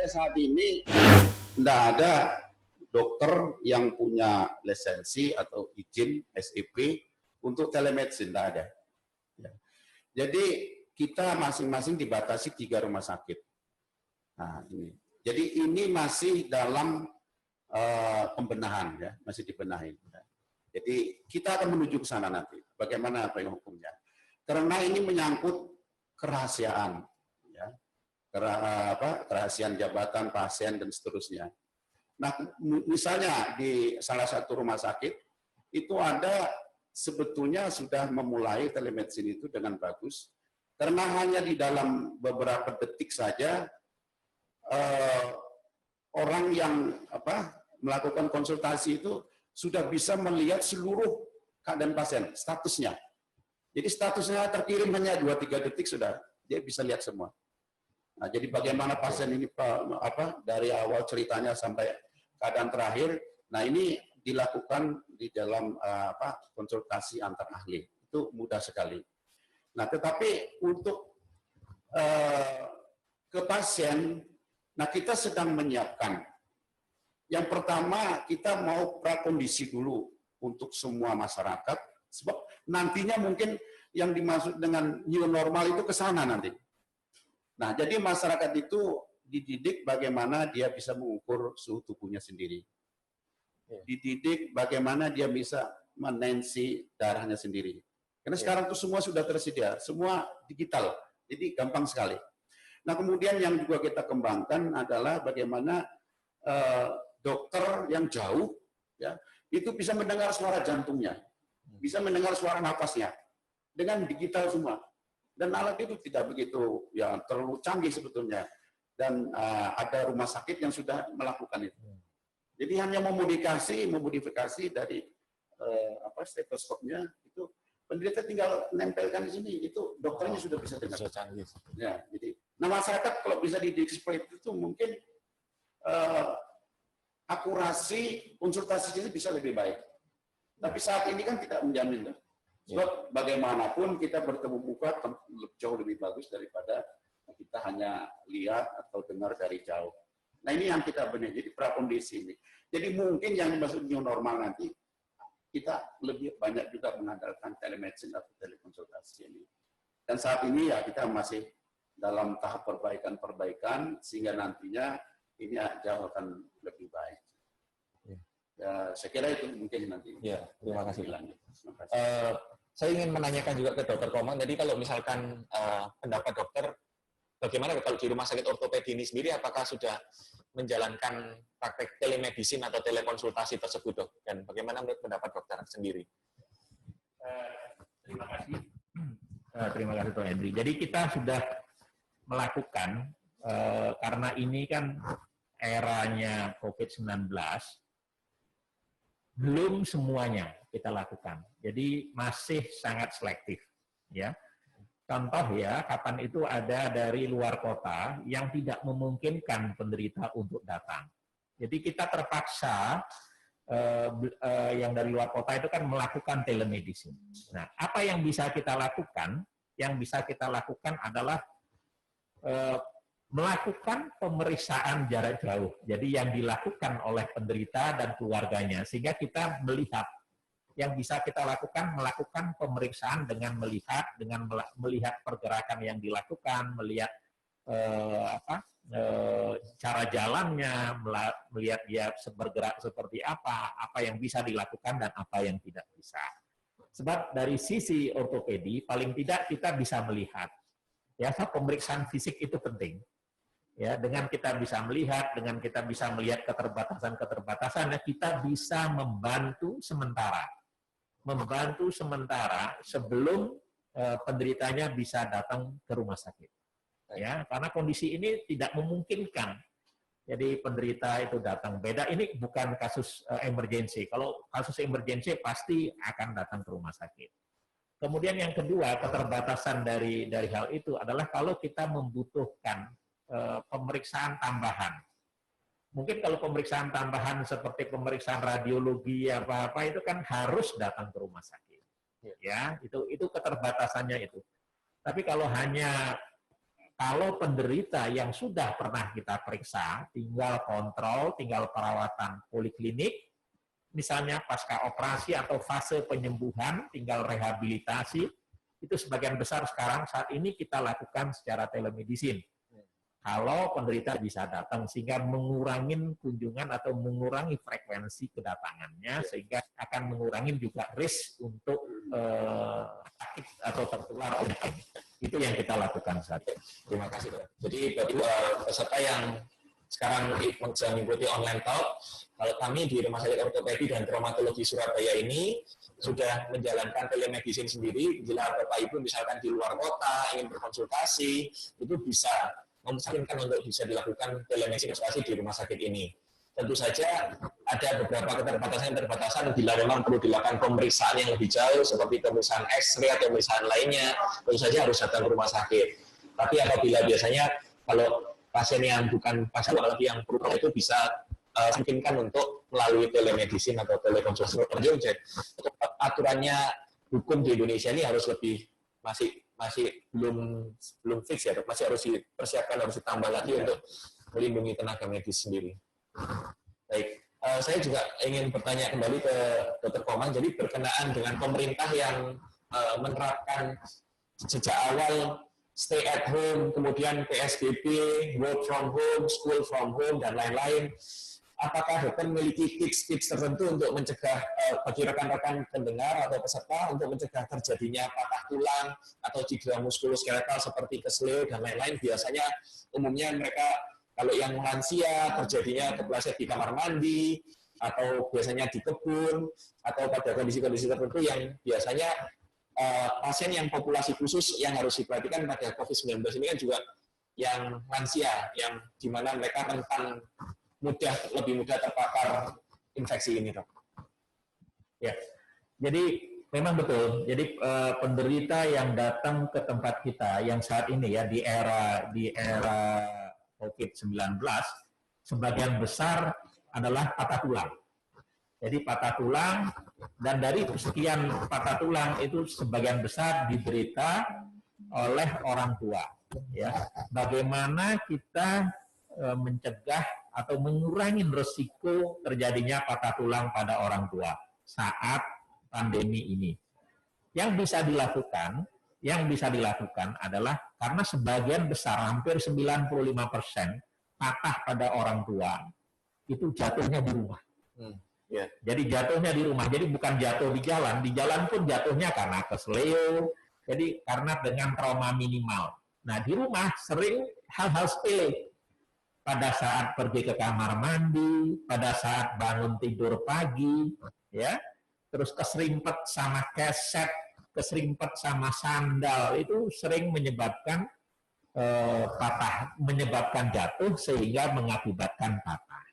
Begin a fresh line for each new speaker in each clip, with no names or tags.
sampai saat ini tidak ada dokter yang punya lisensi atau izin SEP untuk telemedicine, tidak ada. Ya. Jadi kita masing-masing dibatasi 3 rumah sakit. Nah, ini. Jadi ini masih dalam pembenahan, ya, masih dibenahi. Ya. Jadi kita akan menuju ke sana nanti. Bagaimana payung hukumnya? Karena ini menyangkut kerahasiaan, ya, kerahasiaan jabatan, pasien dan seterusnya. Nah, misalnya di salah satu rumah sakit itu ada sebetulnya sudah memulai telemedicine itu dengan bagus, karena hanya di dalam beberapa detik saja orang yang melakukan konsultasi itu sudah bisa melihat seluruh keadaan pasien, statusnya. Jadi statusnya terkirim hanya 2-3 detik sudah dia bisa lihat semua. Nah, jadi bagaimana pasien ini dari awal ceritanya sampai keadaan terakhir. Nah, ini dilakukan di dalam konsultasi antar ahli. Itu mudah sekali. Nah, tetapi untuk ke pasien, nah kita sedang menyiapkan. Yang pertama, kita mau prakondisi dulu untuk semua masyarakat, sebab nantinya mungkin yang dimaksud dengan new normal itu ke sana nanti. Nah, jadi masyarakat itu dididik bagaimana dia bisa mengukur suhu tubuhnya sendiri. Dididik bagaimana dia bisa menensi darahnya sendiri. Karena sekarang itu semua sudah tersedia, semua digital, jadi gampang sekali. Nah, kemudian yang juga kita kembangkan adalah bagaimana dokter yang jauh, ya, itu bisa mendengar suara jantungnya, bisa mendengar suara nafasnya, dengan digital semua. Dan alat itu tidak begitu ya terlalu canggih sebetulnya. Dan ada rumah sakit yang sudah melakukan itu. Jadi hanya memodifikasi dari stetoskopnya itu penderita tinggal nempelkan di sini, itu dokternya sudah bisa dengar. Ya, jadi, nah masyarakat kalau bisa dididik seperti itu mungkin akurasi konsultasi ini bisa lebih baik. Tapi saat ini kan tidak menjamin. Sebab bagaimanapun kita bertemu muka jauh lebih bagus daripada kita hanya lihat atau dengar dari jauh. Nah, ini yang kita benar. Jadi prakondisi ini. Jadi mungkin yang dimaksud new normal nanti kita lebih banyak juga mengandalkan telemedicine atau telekonsultasi ini. Dan saat ini ya kita masih dalam tahap perbaikan sehingga nantinya ini jauh akan lebih baik. Ya, saya kira itu mungkin nanti.
Ya, terima kasih. Saya ingin menanyakan juga ke Dokter Komang. Jadi kalau misalkan pendapat dokter, bagaimana kalau di rumah sakit ortopedi ini sendiri, apakah sudah menjalankan praktek telemedicine atau telekonsultasi tersebut, Dok? Dan bagaimana menurut pendapat dokter sendiri?
Terima kasih. Terima kasih, Pak Hendri. Jadi kita sudah melakukan, karena ini kan eranya COVID-19, belum semuanya kita lakukan. Jadi masih sangat selektif, ya. Contoh ya, kapan itu ada dari luar kota yang tidak memungkinkan penderita untuk datang. Jadi kita terpaksa yang dari luar kota itu kan melakukan telemedicine. Nah, apa yang bisa kita lakukan? Yang bisa kita lakukan adalah melakukan pemeriksaan jarak jauh. Jadi yang dilakukan oleh penderita dan keluarganya, sehingga kita melihat. Yang bisa kita lakukan, melakukan pemeriksaan dengan melihat pergerakan yang dilakukan, melihat cara jalannya, melihat dia bergerak seperti apa yang bisa dilakukan dan apa yang tidak bisa. Sebab dari sisi ortopedi, paling tidak kita bisa melihat. Ya, pemeriksaan fisik itu penting. Ya, dengan kita bisa melihat, dengan kita bisa melihat keterbatasan-keterbatasan, kita bisa membantu sementara sebelum penderitanya bisa datang ke rumah sakit. Ya, karena kondisi ini tidak memungkinkan. Jadi penderita itu datang. Beda, ini bukan kasus emergency. Kalau kasus emergency pasti akan datang ke rumah sakit. Kemudian yang kedua, keterbatasan dari hal itu adalah kalau kita membutuhkan pemeriksaan tambahan. Mungkin kalau pemeriksaan tambahan seperti pemeriksaan radiologi apa-apa itu kan harus datang ke rumah sakit. Ya, itu keterbatasannya itu. Tapi kalau hanya Kalau penderita yang sudah pernah kita periksa, tinggal kontrol, tinggal perawatan poliklinik, misalnya pasca operasi atau fase penyembuhan, tinggal rehabilitasi, itu sebagian besar sekarang saat ini kita lakukan secara telemedicine. Kalau penderita bisa datang, sehingga mengurangi kunjungan atau mengurangi frekuensi kedatangannya, sehingga akan mengurangi juga risk untuk sakit atau tertular penyakit. Itu yang kita lakukan saat ini.
Terima kasih, Dok. Jadi bagi peserta yang sekarang sedang mengikuti online talk, kalau kami di Rumah Sakit Ortopedi dan Traumatologi Surabaya ini sudah menjalankan telemedicine sendiri. Bila Bapak Ibu misalkan di luar kota ingin berkonsultasi, itu bisa memungkinkan untuk bisa dilakukan telemedicine di rumah sakit ini. Tentu saja ada beberapa keterbatasan bila memang perlu dilakukan pemeriksaan yang lebih jauh seperti pemeriksaan X-ray atau pemeriksaan lainnya, tentu saja harus datang ke rumah sakit. Tapi apabila biasanya kalau pasien yang bukan pasien apalagi yang perlu itu bisa memungkinkan untuk melalui telemedicine atau telekonsultasi. Untuk aturannya hukum di Indonesia ini harus lebih masih belum fix ya, Dok. Masih harus dipersiapkan, harus ditambah lagi untuk melindungi tenaga medis sendiri. Baik, saya juga ingin bertanya kembali ke Dr. Komang. Jadi berkenaan dengan pemerintah yang menerapkan sejak awal stay at home, kemudian PSBB, work from home, school from home, dan lain-lain. Apakah dokter memiliki tips-tips tertentu untuk mencegah bagi rekan-rekan pendengar atau peserta untuk mencegah terjadinya patah tulang atau cedera muskuloskeletal seperti keseleo dan lain-lain? Biasanya umumnya mereka kalau yang lansia terjadinya kepleset di kamar mandi atau biasanya di kebun atau pada kondisi-kondisi tertentu yang biasanya pasien yang populasi khusus yang harus diperhatikan pada COVID-19 ini kan juga yang lansia, yang dimana mereka rentan lebih mudah terpapar infeksi ini, Dok.
Ya, jadi memang betul. Jadi penderita yang datang ke tempat kita yang saat ini ya di era COVID-19 sebagian besar adalah patah tulang. Jadi patah tulang, dan dari sekian patah tulang itu sebagian besar diderita oleh orang tua. Ya, bagaimana kita mencegah atau mengurangi resiko terjadinya patah tulang pada orang tua saat pandemi ini. Yang bisa dilakukan adalah karena sebagian besar, hampir 95% patah pada orang tua itu jatuhnya di rumah. Jadi jatuhnya di rumah, jadi bukan jatuh di jalan pun jatuhnya karena keseleo, jadi karena dengan trauma minimal. Nah di rumah sering hal-hal sepele, pada saat pergi ke kamar mandi, pada saat bangun tidur pagi, ya, terus keserimpet sama keset, keserimpet sama sandal, itu sering menyebabkan menyebabkan jatuh sehingga mengakibatkan patah.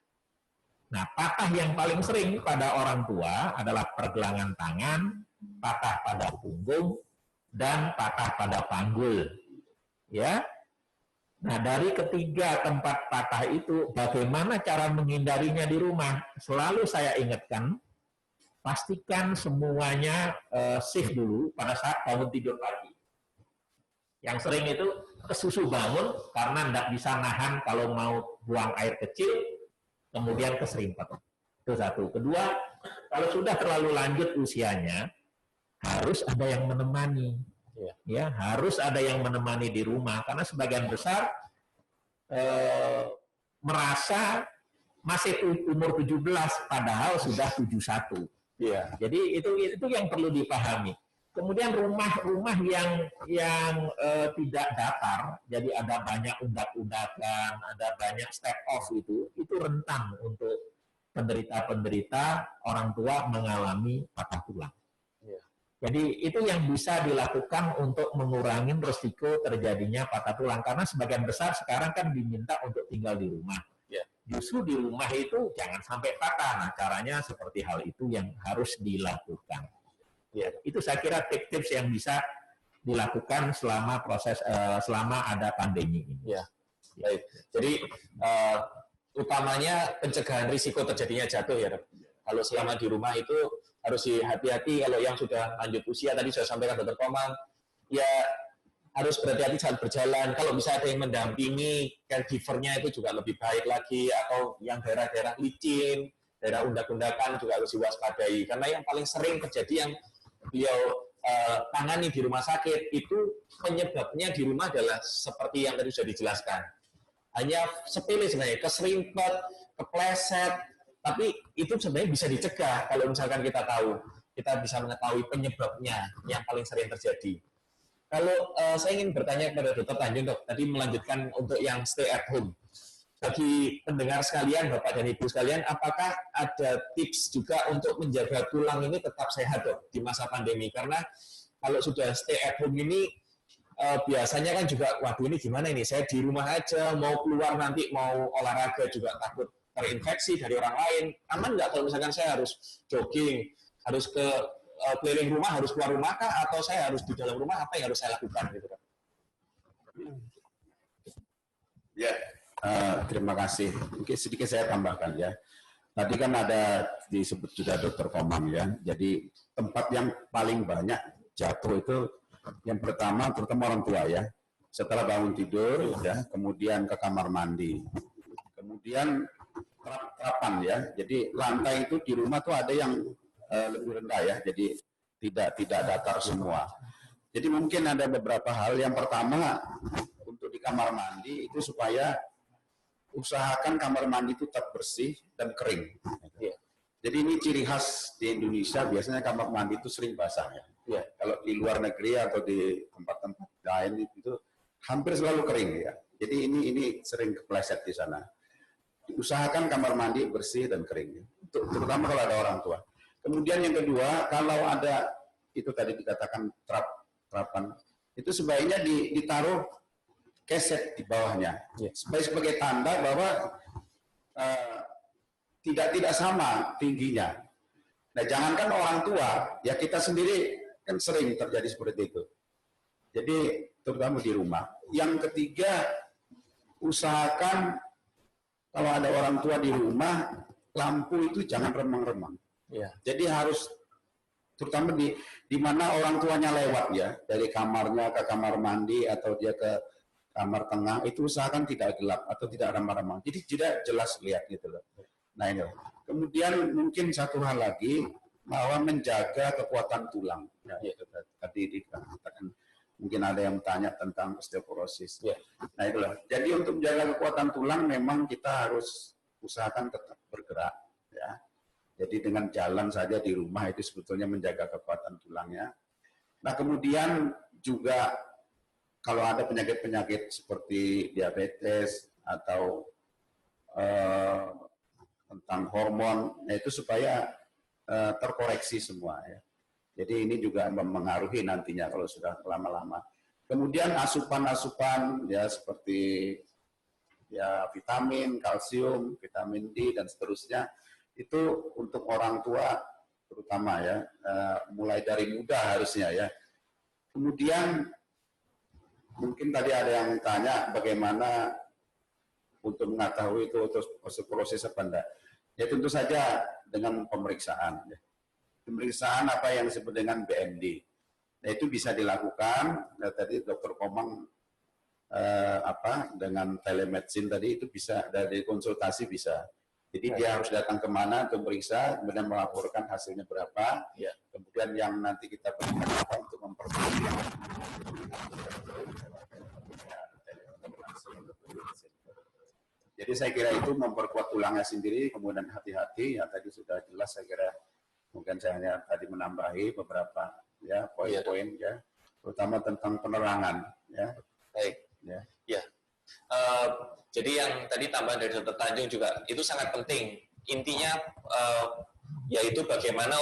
Nah, patah yang paling sering pada orang tua adalah pergelangan tangan, patah pada punggung, dan patah pada panggul. Ya. Nah, dari ketiga tempat patah itu, bagaimana cara menghindarinya di rumah? Selalu saya ingatkan, pastikan semuanya safe dulu pada saat bangun tidur pagi. Yang sering itu kesusu bangun karena tidak bisa nahan kalau mau buang air kecil, kemudian keserimpet. Itu satu. Kedua, kalau sudah terlalu lanjut usianya, harus ada yang menemani. Ya, harus ada yang menemani di rumah karena sebagian besar merasa masih umur 17 padahal sudah 71. Ya. Jadi itu yang perlu dipahami. Kemudian rumah-rumah yang tidak datar, jadi ada banyak undak-undakan, ada banyak step off itu rentan untuk penderita-penderita orang tua mengalami patah tulang. Jadi itu yang bisa dilakukan untuk mengurangi risiko terjadinya patah tulang. Karena sebagian besar sekarang kan diminta untuk tinggal di rumah. Justru di rumah itu jangan sampai patah. Nah, caranya seperti hal itu yang harus dilakukan. Itu saya kira tips-tips yang bisa dilakukan selama selama ada pandemi ini.
Baik. Jadi utamanya pencegahan risiko terjadinya jatuh ya, Dok. Kalau selama di rumah itu harus hati-hati. Kalau yang sudah lanjut usia, tadi saya sampaikan Dr. Komang, ya harus berhati-hati saat berjalan. Kalau bisa ada yang mendampingi, caregiver-nya itu juga lebih baik lagi, atau yang daerah-daerah licin, daerah undak-undakan juga harus diwaspadai. Karena yang paling sering terjadi yang beliau tangani di rumah sakit, itu penyebabnya di rumah adalah seperti yang tadi sudah dijelaskan. Hanya sepele sebenarnya, keserimpet, kepleset, tapi itu sebenarnya bisa dicegah kalau misalkan kita tahu. Kita bisa mengetahui penyebabnya yang paling sering terjadi. Kalau saya ingin bertanya kepada Dr. Tanjung, Dok, tadi melanjutkan untuk yang stay at home. Bagi pendengar sekalian, Bapak dan Ibu sekalian, apakah ada tips juga untuk menjaga tulang ini tetap sehat, Dok, di masa pandemi? Karena kalau sudah stay at home ini, biasanya kan juga, waduh ini gimana ini, saya di rumah aja, mau keluar nanti, mau olahraga juga takut terinfeksi dari orang lain. Aman nggak kalau misalkan saya harus jogging, harus ke keliling rumah, harus keluar rumah kah, atau saya harus di dalam rumah, apa yang harus saya lakukan gitu kan?
Ya, terima kasih. Mungkin sedikit saya tambahkan ya. Tadi kan ada disebut sudah Dokter Komang ya. Jadi tempat yang paling banyak jatuh itu yang pertama terutama orang tua ya. Setelah bangun tidur ya, kemudian ke kamar mandi. Kemudian trap-trapan ya. Jadi lantai itu di rumah tuh ada yang lebih rendah ya, jadi tidak datar semua. Jadi mungkin ada beberapa hal. Yang pertama untuk di kamar mandi itu supaya usahakan kamar mandi itu tetap bersih dan kering. Jadi ini ciri khas di Indonesia, biasanya kamar mandi itu sering basah ya. Kalau di luar negeri atau di tempat-tempat lain itu hampir selalu kering ya. Jadi ini sering kepleset di sana. Usahakan kamar mandi bersih dan kering, terutama kalau ada orang tua. Kemudian yang kedua, kalau ada itu tadi dikatakan trapan, itu sebaiknya ditaruh keset di bawahnya, sebagai tanda bahwa tidak sama tingginya. Nah, jangankan orang tua, ya kita sendiri kan sering terjadi seperti itu. Jadi terutama di rumah. Yang ketiga, usahakan kalau ada orang tua di rumah, lampu itu jangan remang-remang. Jadi harus terutama di mana orang tuanya lewat ya, dari kamarnya ke kamar mandi atau dia ke kamar tengah, itu usahakan tidak gelap atau tidak remang-remang. Jadi tidak jelas lihat gitu loh. Nah ini. Kemudian mungkin satu hal lagi, bahwa menjaga kekuatan tulang. Ya, itu tadi dikatakan mungkin ada yang tanya tentang osteoporosis. Nah itulah. Jadi untuk menjaga kekuatan tulang memang kita harus usahakan tetap bergerak ya. Jadi dengan jalan saja di rumah itu sebetulnya menjaga kekuatan tulangnya. Nah kemudian juga kalau ada penyakit-penyakit seperti diabetes atau tentang hormon, nah itu supaya terkoreksi semua ya. Jadi ini juga mempengaruhi nantinya kalau sudah lama-lama. Kemudian asupan-asupan ya seperti ya vitamin, kalsium, vitamin D dan seterusnya. Itu untuk orang tua terutama ya, mulai dari muda harusnya ya. Kemudian mungkin tadi ada yang tanya bagaimana untuk mengetahui itu osteoporosis apa enggak. Ya tentu saja dengan pemeriksaan. Ya. Pemeriksaan apa yang disebut dengan BMD. Nah itu bisa dilakukan. Nah, tadi Dr. Komang dengan telemedicine tadi itu bisa dari konsultasi bisa. Jadi dia harus datang kemana untuk periksa, kemudian melaporkan hasilnya berapa, kemudian yang nanti kita berikan apa untuk memperbaiki. Jadi saya kira itu memperkuat tulangnya sendiri, kemudian hati-hati, yang tadi sudah jelas saya kira, mungkin saya hanya tadi menambahi beberapa ya poin-poin ya, terutama tentang penerangan ya.
Baik. Ya. Jadi yang tadi tambahan dari Dr. Tanjung juga itu sangat penting. Intinya yaitu bagaimana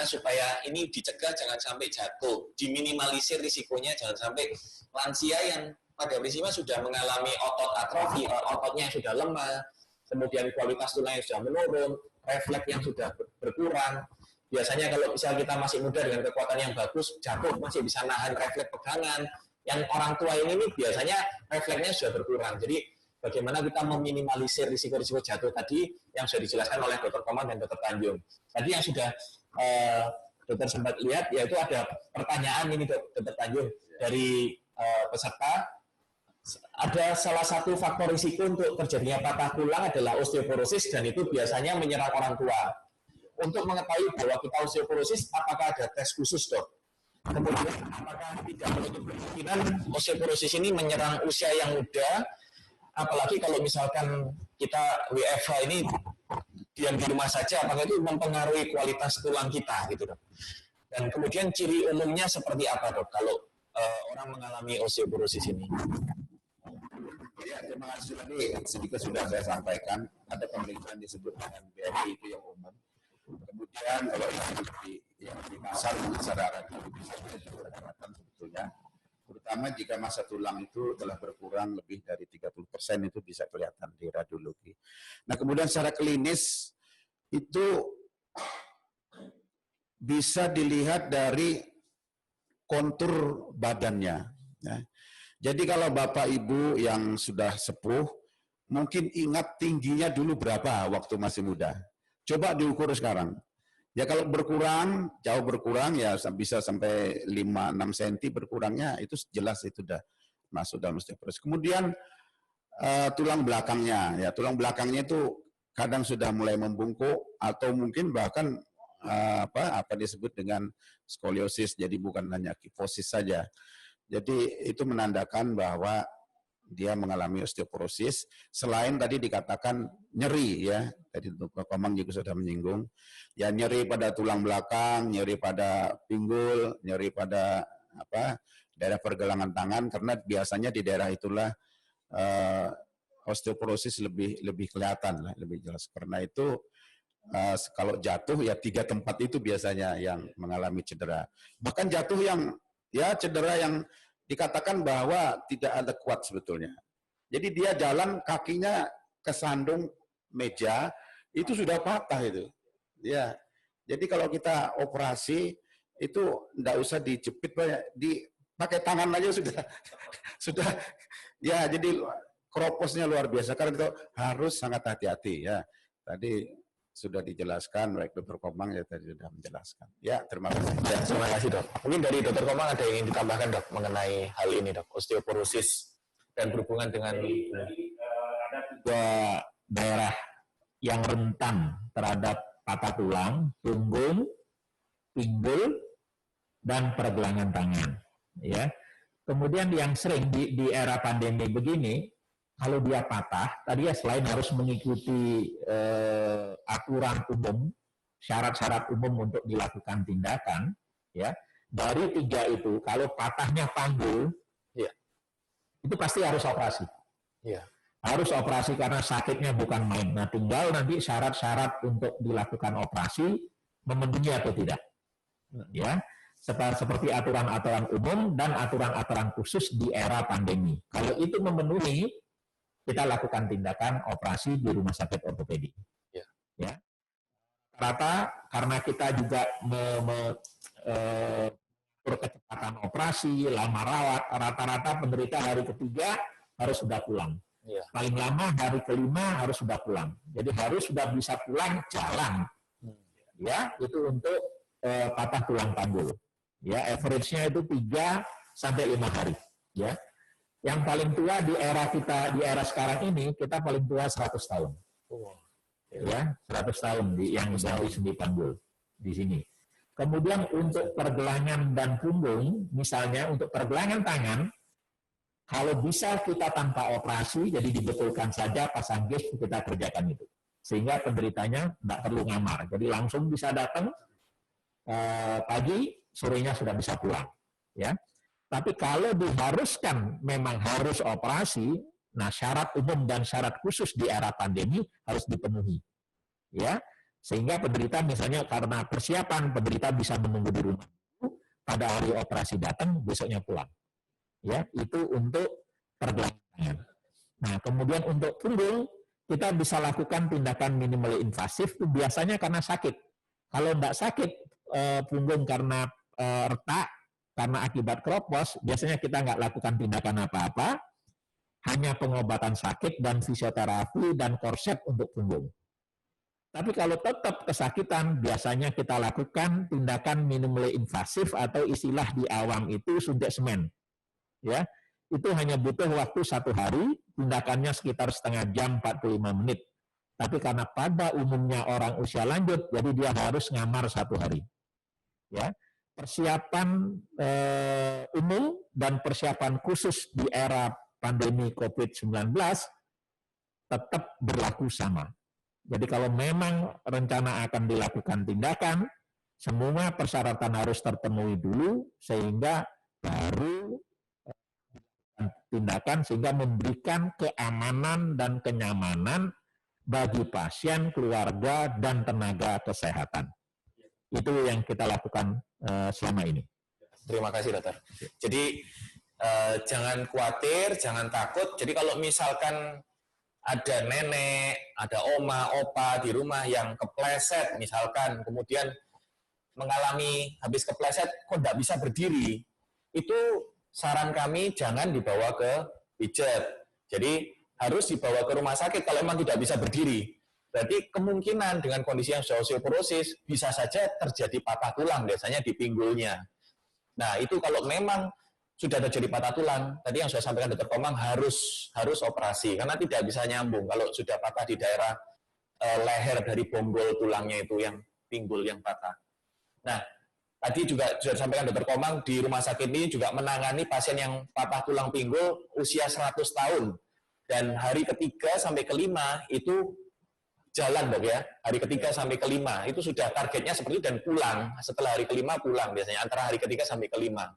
supaya ini dicegah jangan sampai jatuh, diminimalisir risikonya jangan sampai lansia yang pada prinsipnya sudah mengalami otot atrofi, ototnya yang sudah lemah, kemudian kualitas tulangnya sudah menurun, refleks yang sudah berkurang. Biasanya kalau misalnya kita masih muda dengan kekuatan yang bagus, jatuh masih bisa nahan refleks pegangan. Yang orang tua ini biasanya refleksnya sudah berkurang. Jadi bagaimana kita meminimalisir risiko-risiko jatuh tadi yang sudah dijelaskan oleh Dr. Komang dan Dr. Tanjung. Tadi yang sudah dokter sempat lihat, yaitu ada pertanyaan ini dokter Tanjung dari peserta. Ada salah satu faktor risiko untuk terjadinya patah tulang adalah osteoporosis, dan itu biasanya menyerang orang tua. Untuk mengetahui bahwa kita osteoporosis, apakah ada tes khusus, dok? Kemudian, apakah tidak menutup kemungkinan osteoporosis ini menyerang usia yang muda, apalagi kalau misalkan kita WFH ini diam di rumah saja, apakah itu mempengaruhi kualitas tulang kita, gitu, dok? Dan kemudian ciri umumnya seperti apa, dok, kalau orang mengalami osteoporosis ini?
Ya, terima kasih. Tadi sedikit sudah saya sampaikan, ada pemeriksaan disebut dengan BMI itu yang umum. Kemudian kalau yang di pasar secara radiologi bisa dikatakan sebetulnya, terutama jika massa tulang itu telah berkurang lebih dari 30% itu bisa kelihatan di radiologi. Nah, kemudian secara klinis itu bisa dilihat dari kontur badannya. Ya. Jadi kalau Bapak Ibu yang sudah sepuh, mungkin ingat tingginya dulu berapa waktu masih muda. Coba diukur sekarang. Ya kalau berkurang, jauh berkurang ya bisa sampai 5-6 cm berkurangnya, itu jelas itu sudah masuk dalam osteoporosis. Kemudian tulang belakangnya, ya tulang belakangnya itu kadang sudah mulai membungkuk atau mungkin bahkan apa disebut dengan skoliosis, jadi bukan hanya kifosis saja. Jadi itu menandakan bahwa dia mengalami osteoporosis. Selain tadi dikatakan nyeri, ya, tadi Dr. Komang juga sudah menyinggung, ya nyeri pada tulang belakang, nyeri pada pinggul, nyeri pada daerah pergelangan tangan, karena biasanya di daerah itulah osteoporosis lebih kelihatan, lebih jelas. Karena itu kalau jatuh ya 3 tempat itu biasanya yang mengalami cedera. Bahkan jatuh yang cedera yang dikatakan bahwa tidak ada kuat sebetulnya. Jadi dia jalan kakinya kesandung meja, itu sudah patah itu. Ya. Jadi kalau kita operasi itu enggak usah dijepit banyak, pakai tangan aja sudah ya, jadi kroposnya luar biasa, karena itu harus sangat hati-hati ya. Tadi sudah dijelaskan, baik Dr. Komang ya tadi sudah menjelaskan. Ya, terima kasih.
Ya, terima kasih, dok. Mungkin dari Dr. Komang ada yang ingin ditambahkan, dok, mengenai hal ini, dok, osteoporosis dan berhubungan dengan
ada 3 daerah yang rentan terhadap patah tulang: punggung, pinggul, dan pergelangan tangan. Ya. Kemudian yang sering di era pandemi begini, kalau dia patah, tadi ya selain harus mengikuti aturan umum, syarat-syarat umum untuk dilakukan tindakan, ya, dari 3 itu, kalau patahnya panggul, ya, itu pasti harus operasi. Ya. Harus operasi karena sakitnya bukan main. Nah, tinggal nanti syarat-syarat untuk dilakukan operasi memenuhi atau tidak. Ya, seperti aturan-aturan umum dan aturan-aturan khusus di era pandemi. Kalau itu memenuhi, kita lakukan tindakan operasi di rumah sakit ortopedi. Ya. Rata karena kita juga kecepatan operasi, lama rawat, rata-rata penderita hari ketiga harus sudah pulang. Ya. Paling lama hari kelima harus sudah pulang. Jadi harus sudah bisa pulang jalan. Ya, itu untuk patah tulang panggul. Ya, average-nya itu 3-5 hari. Ya. Yang paling tua di era kita, di era sekarang ini, kita paling tua 100 tahun. Ya, 100 tahun yang dari sendi panggul di sini. Kemudian untuk pergelangan dan punggung, misalnya untuk pergelangan tangan, kalau bisa kita tanpa operasi, jadi dibetulkan saja, pasang gauge, kita kerjakan itu. Sehingga penderitanya tidak perlu ngamar. Jadi langsung bisa datang pagi, sorenya sudah bisa pulang. Ya. Tapi kalau diharuskan memang harus operasi, nah syarat umum dan syarat khusus di era pandemi harus dipenuhi. Ya, sehingga penderita misalnya karena persiapan, penderita bisa menunggu di rumah. Pada hari operasi datang, besoknya pulang. Ya, itu untuk pergelangan. Nah, kemudian untuk punggung, kita bisa lakukan tindakan minimally invasif, itu biasanya karena sakit. Kalau tidak sakit, punggung karena retak, karena akibat kropos, biasanya kita nggak lakukan tindakan apa-apa, hanya pengobatan sakit dan fisioterapi dan korset untuk punggung. Tapi kalau tetap kesakitan, biasanya kita lakukan tindakan minimally invasif atau istilah di awam itu suntik semen. Ya, itu hanya butuh waktu 1 hari, tindakannya sekitar setengah jam 45 menit. Tapi karena pada umumnya orang usia lanjut, jadi dia harus ngamar 1 hari. Ya, persiapan umum dan persiapan khusus di era pandemi COVID-19 tetap berlaku sama. Jadi kalau memang rencana akan dilakukan tindakan, semua persyaratan harus terpenuhi dulu sehingga baru tindakan sehingga memberikan keamanan dan kenyamanan bagi pasien, keluarga, dan tenaga kesehatan. Itu yang kita lakukan selama ini.
Terima kasih, dokter. Jadi jangan khawatir, jangan takut. Jadi kalau misalkan ada nenek, ada oma, opa di rumah yang kepleset misalkan, kemudian mengalami habis kepleset kok tidak bisa berdiri, itu saran kami jangan dibawa ke pijat. Jadi harus dibawa ke rumah sakit kalau memang tidak bisa berdiri. Berarti kemungkinan dengan kondisi yang osteoporosis bisa saja terjadi patah tulang, biasanya di pinggulnya. Nah, itu kalau memang sudah terjadi patah tulang, tadi yang saya sampaikan Dr. Komang harus operasi karena tidak bisa nyambung kalau sudah patah di daerah leher dari bonggol tulangnya itu yang pinggul yang patah. Nah, tadi juga sudah disampaikan Dr. Komang di rumah sakit ini juga menangani pasien yang patah tulang pinggul usia 100 tahun dan hari ketiga sampai kelima itu jalan, Dok ya. Hari ketiga sampai kelima itu sudah targetnya seperti itu dan pulang. Setelah hari kelima pulang biasanya antara hari ketiga sampai kelima.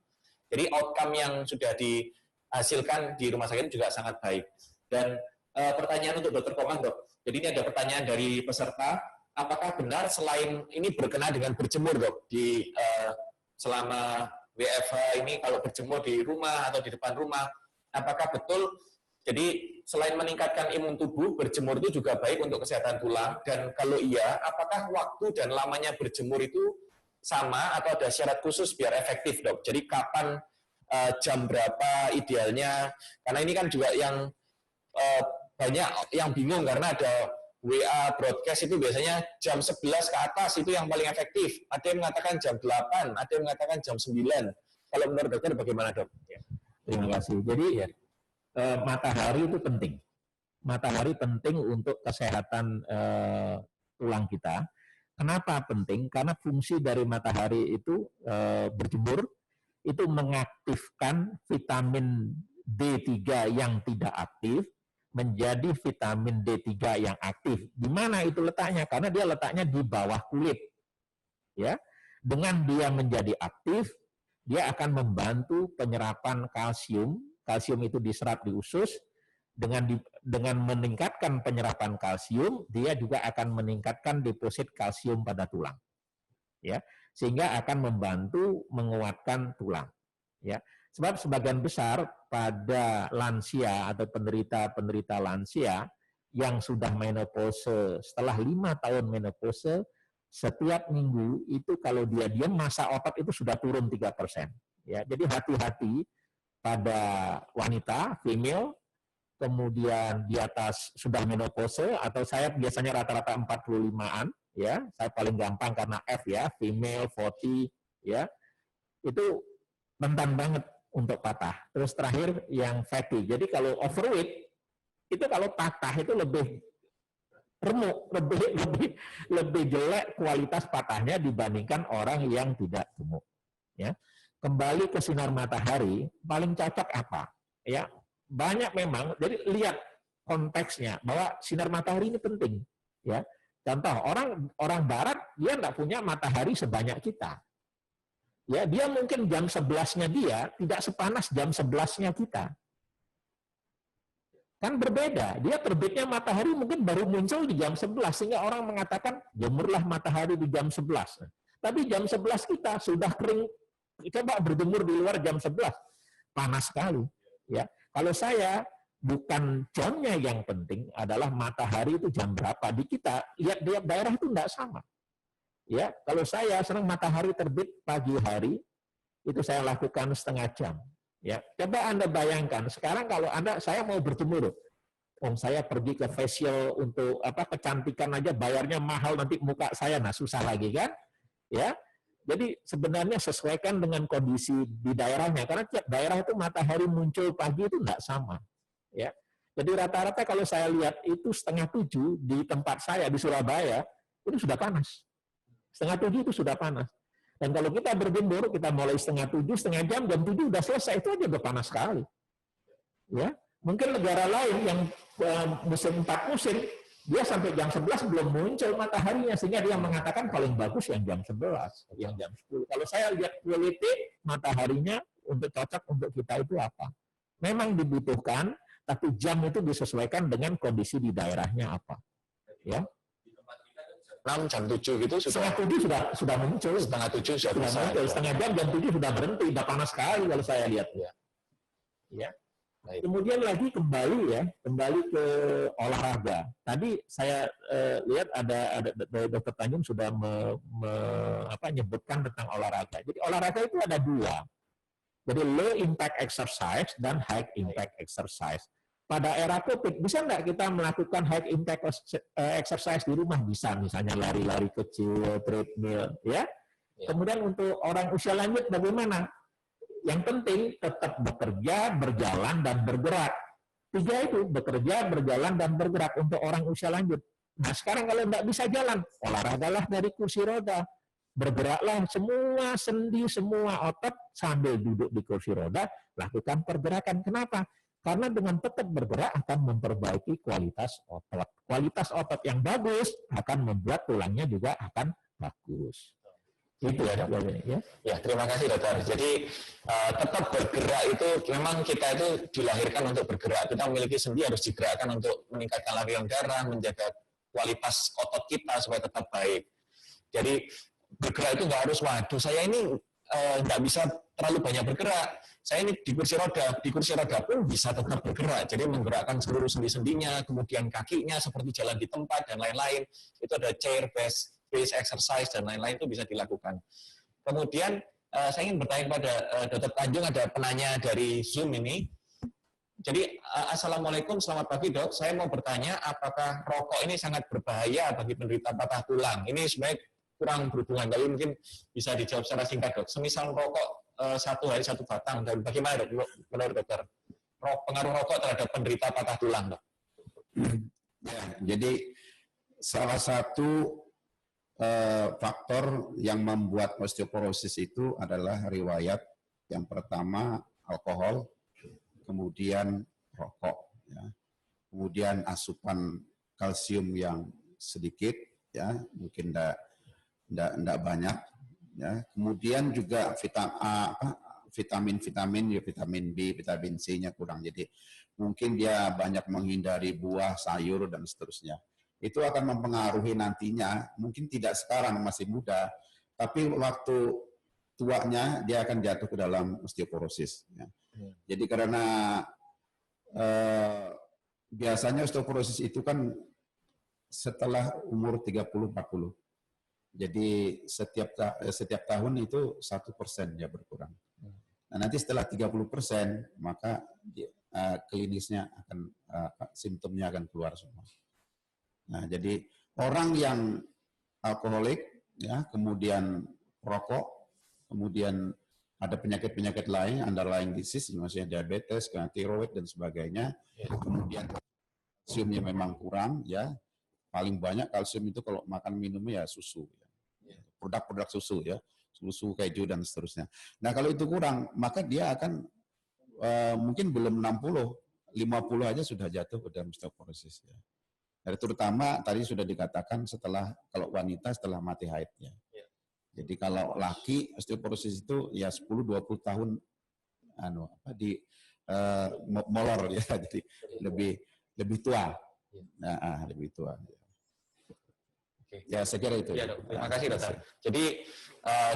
Jadi outcome yang sudah dihasilkan di rumah sakit juga sangat baik. Dan pertanyaan untuk Dr. Komang, Dok. Jadi ini ada pertanyaan dari peserta. Apakah benar selain ini berkenaan dengan berjemur, Dok, di selama WFH ini kalau berjemur di rumah atau di depan rumah, apakah betul? Jadi selain meningkatkan imun tubuh, berjemur itu juga baik untuk kesehatan tulang. Dan kalau iya, apakah waktu dan lamanya berjemur itu sama atau ada syarat khusus biar efektif, Dok? Jadi kapan, jam berapa idealnya? Karena ini kan juga yang banyak yang bingung karena ada WA broadcast itu biasanya jam 11 ke atas itu yang paling efektif. Ada yang mengatakan jam 8, ada yang mengatakan jam 9. Kalau menurut dokter bagaimana, Dok?
Terima kasih. Jadi matahari itu penting. Matahari penting untuk kesehatan tulang kita. Kenapa penting? Karena fungsi dari matahari itu berjemur itu mengaktifkan vitamin D3 yang tidak aktif menjadi vitamin D3 yang aktif. Di mana itu letaknya? Karena dia letaknya di bawah kulit. Ya. Dengan dia menjadi aktif, dia akan membantu penyerapan kalsium. Kalsium itu diserap di usus. Dengan meningkatkan penyerapan kalsium, dia juga akan meningkatkan deposit kalsium pada tulang. Ya. Sehingga akan membantu menguatkan tulang. Ya. Sebab sebagian besar pada lansia atau penderita lansia yang sudah menopause, setelah 5 tahun menopause, setiap minggu itu kalau dia diam massa otot itu sudah turun 3%. Ya, jadi hati-hati pada wanita, female, kemudian di atas sudah menopause, atau saya biasanya rata-rata 45-an, ya, saya paling gampang karena F ya, female, 40, ya, itu rentan banget untuk patah. Terus terakhir yang fatty. Jadi kalau overweight itu kalau patah itu lebih remuk, lebih jelek kualitas patahnya dibandingkan orang yang tidak gemuk. Ya. Kembali ke sinar matahari, paling cocok apa? Ya, banyak memang. Jadi lihat konteksnya bahwa sinar matahari ini penting. Ya, contoh orang Barat dia nggak punya matahari sebanyak kita. Ya, dia mungkin jam 11-nya dia tidak sepanas jam 11-nya kita. Kan berbeda. Dia terbitnya matahari mungkin baru muncul di jam 11 sehingga orang mengatakan jemurlah matahari di jam 11. Tapi jam 11 kita sudah kering. Coba berjemur di luar jam 11. Panas sekali, ya. Kalau saya bukan jamnya yang penting adalah matahari itu jam berapa di kita. Lihat di daerah itu tidak sama. Ya, kalau saya senang matahari terbit pagi hari, itu saya lakukan setengah jam. Ya, coba Anda bayangkan, sekarang kalau saya mau berjemur, saya pergi ke facial untuk kecantikan aja bayarnya mahal, nanti muka saya susah lagi kan, ya. Jadi sebenarnya sesuaikan dengan kondisi di daerahnya, karena tiap daerah itu matahari muncul pagi itu enggak sama, ya. Jadi rata-rata kalau saya lihat itu 6:30 di tempat saya di Surabaya itu sudah panas. 6:30 itu sudah panas. Dan kalau kita berjemur, kita mulai 6:30, setengah jam, jam 7 udah selesai, itu aja udah panas sekali. Ya, mungkin negara lain yang musim 4 musim, dia sampai jam 11 belum muncul mataharinya, sehingga dia mengatakan paling bagus yang jam 11, yang jam 10. Kalau saya lihat quality mataharinya untuk cocok untuk kita itu apa? Memang dibutuhkan, tapi jam itu disesuaikan dengan kondisi di daerahnya apa. Ya.
6 jam 7 gitu
Setengah 7 sudah muncul.
Setengah 7 sudah
muncul. Setengah jam 7 sudah berhenti, udah panas sekali kalau saya lihat ya. Ya. Baik. Kemudian lagi kembali ke olahraga. Tadi saya lihat ada Dr. Tanjung sudah menyebutkan tentang olahraga. Jadi olahraga itu ada 2. Jadi low impact exercise dan high impact exercise. Pada era COVID, bisa nggak kita melakukan high impact exercise di rumah? Bisa, misalnya lari-lari kecil, treadmill, ya. Kemudian untuk orang usia lanjut bagaimana? Yang penting tetap bekerja, berjalan, dan bergerak. 3 itu, bekerja, berjalan, dan bergerak untuk orang usia lanjut. Nah, sekarang kalau nggak bisa jalan, olahragalah dari kursi roda. Bergeraklah semua sendi, semua otot sambil duduk di kursi roda, lakukan pergerakan. Kenapa? Karena dengan tetap bergerak akan memperbaiki kualitas otot. Kualitas otot yang bagus akan membuat tulangnya juga akan bagus. Itu ya.
Ya, terima kasih dokter. Jadi tetap bergerak itu memang kita itu dilahirkan untuk bergerak. Kita memiliki sendi harus digerakkan untuk meningkatkan aliran darah, menjaga kualitas otot kita supaya tetap baik. Jadi bergerak itu nggak harus, waduh saya ini nggak bisa terlalu banyak bergerak. Saya ini di kursi roda pun bisa tetap bergerak. Jadi menggerakkan seluruh sendi-sendinya, kemudian kakinya seperti jalan di tempat dan lain-lain. Itu ada chair based exercise dan lain-lain itu bisa dilakukan. Kemudian saya ingin bertanya kepada Dr. Tanjung, ada penanya dari Zoom ini. Jadi assalamualaikum, selamat pagi dok. Saya mau bertanya apakah rokok ini sangat berbahaya bagi penderita patah tulang? Ini sebenarnya kurang berhubungan, tapi mungkin bisa dijawab secara singkat dok. Semisal rokok 1 hari 1 batang, dan bagaimana dok menurut dokter pengaruh rokok terhadap penderita patah tulang dok?
Ya, jadi salah satu faktor yang membuat osteoporosis itu adalah riwayat. Yang pertama alkohol, kemudian rokok, ya. Kemudian asupan kalsium yang sedikit, ya, mungkin tidak banyak, ya. Kemudian juga vitamin ya, vitamin B, vitamin C-nya kurang. Jadi mungkin dia banyak menghindari buah, sayur dan seterusnya. Itu akan mempengaruhi nantinya, mungkin tidak sekarang masih muda, tapi waktu tuanya dia akan jatuh ke dalam osteoporosis. Ya. Jadi karena biasanya osteoporosis itu kan setelah umur 30-40. Jadi setiap tahun itu 1% ya berkurang. Nah, nanti setelah 30%, maka klinisnya akan simptomnya akan keluar semua. Nah, jadi orang yang alkoholik, ya, kemudian rokok, kemudian ada penyakit-penyakit lain, underlying disease, maksudnya diabetes, tiroid dan sebagainya. Kemudian kalsiumnya memang kurang, ya. Paling banyak kalsium itu kalau makan minumnya ya susu, ya. Produk-produk susu, ya, susu, keju dan seterusnya. Nah, kalau itu kurang, maka dia akan mungkin belum 60, 50 aja sudah jatuh ke dalam osteoporosis, ya. Dan terutama tadi sudah dikatakan kalau wanita setelah mati haidnya. Ya. Jadi kalau laki osteoporosis itu ya 10-20 tahun molor, ya, jadi lebih tua. Nah, lebih tua. Ya, saya kira itu.
Ya, dok. Terima kasih dokter. Jadi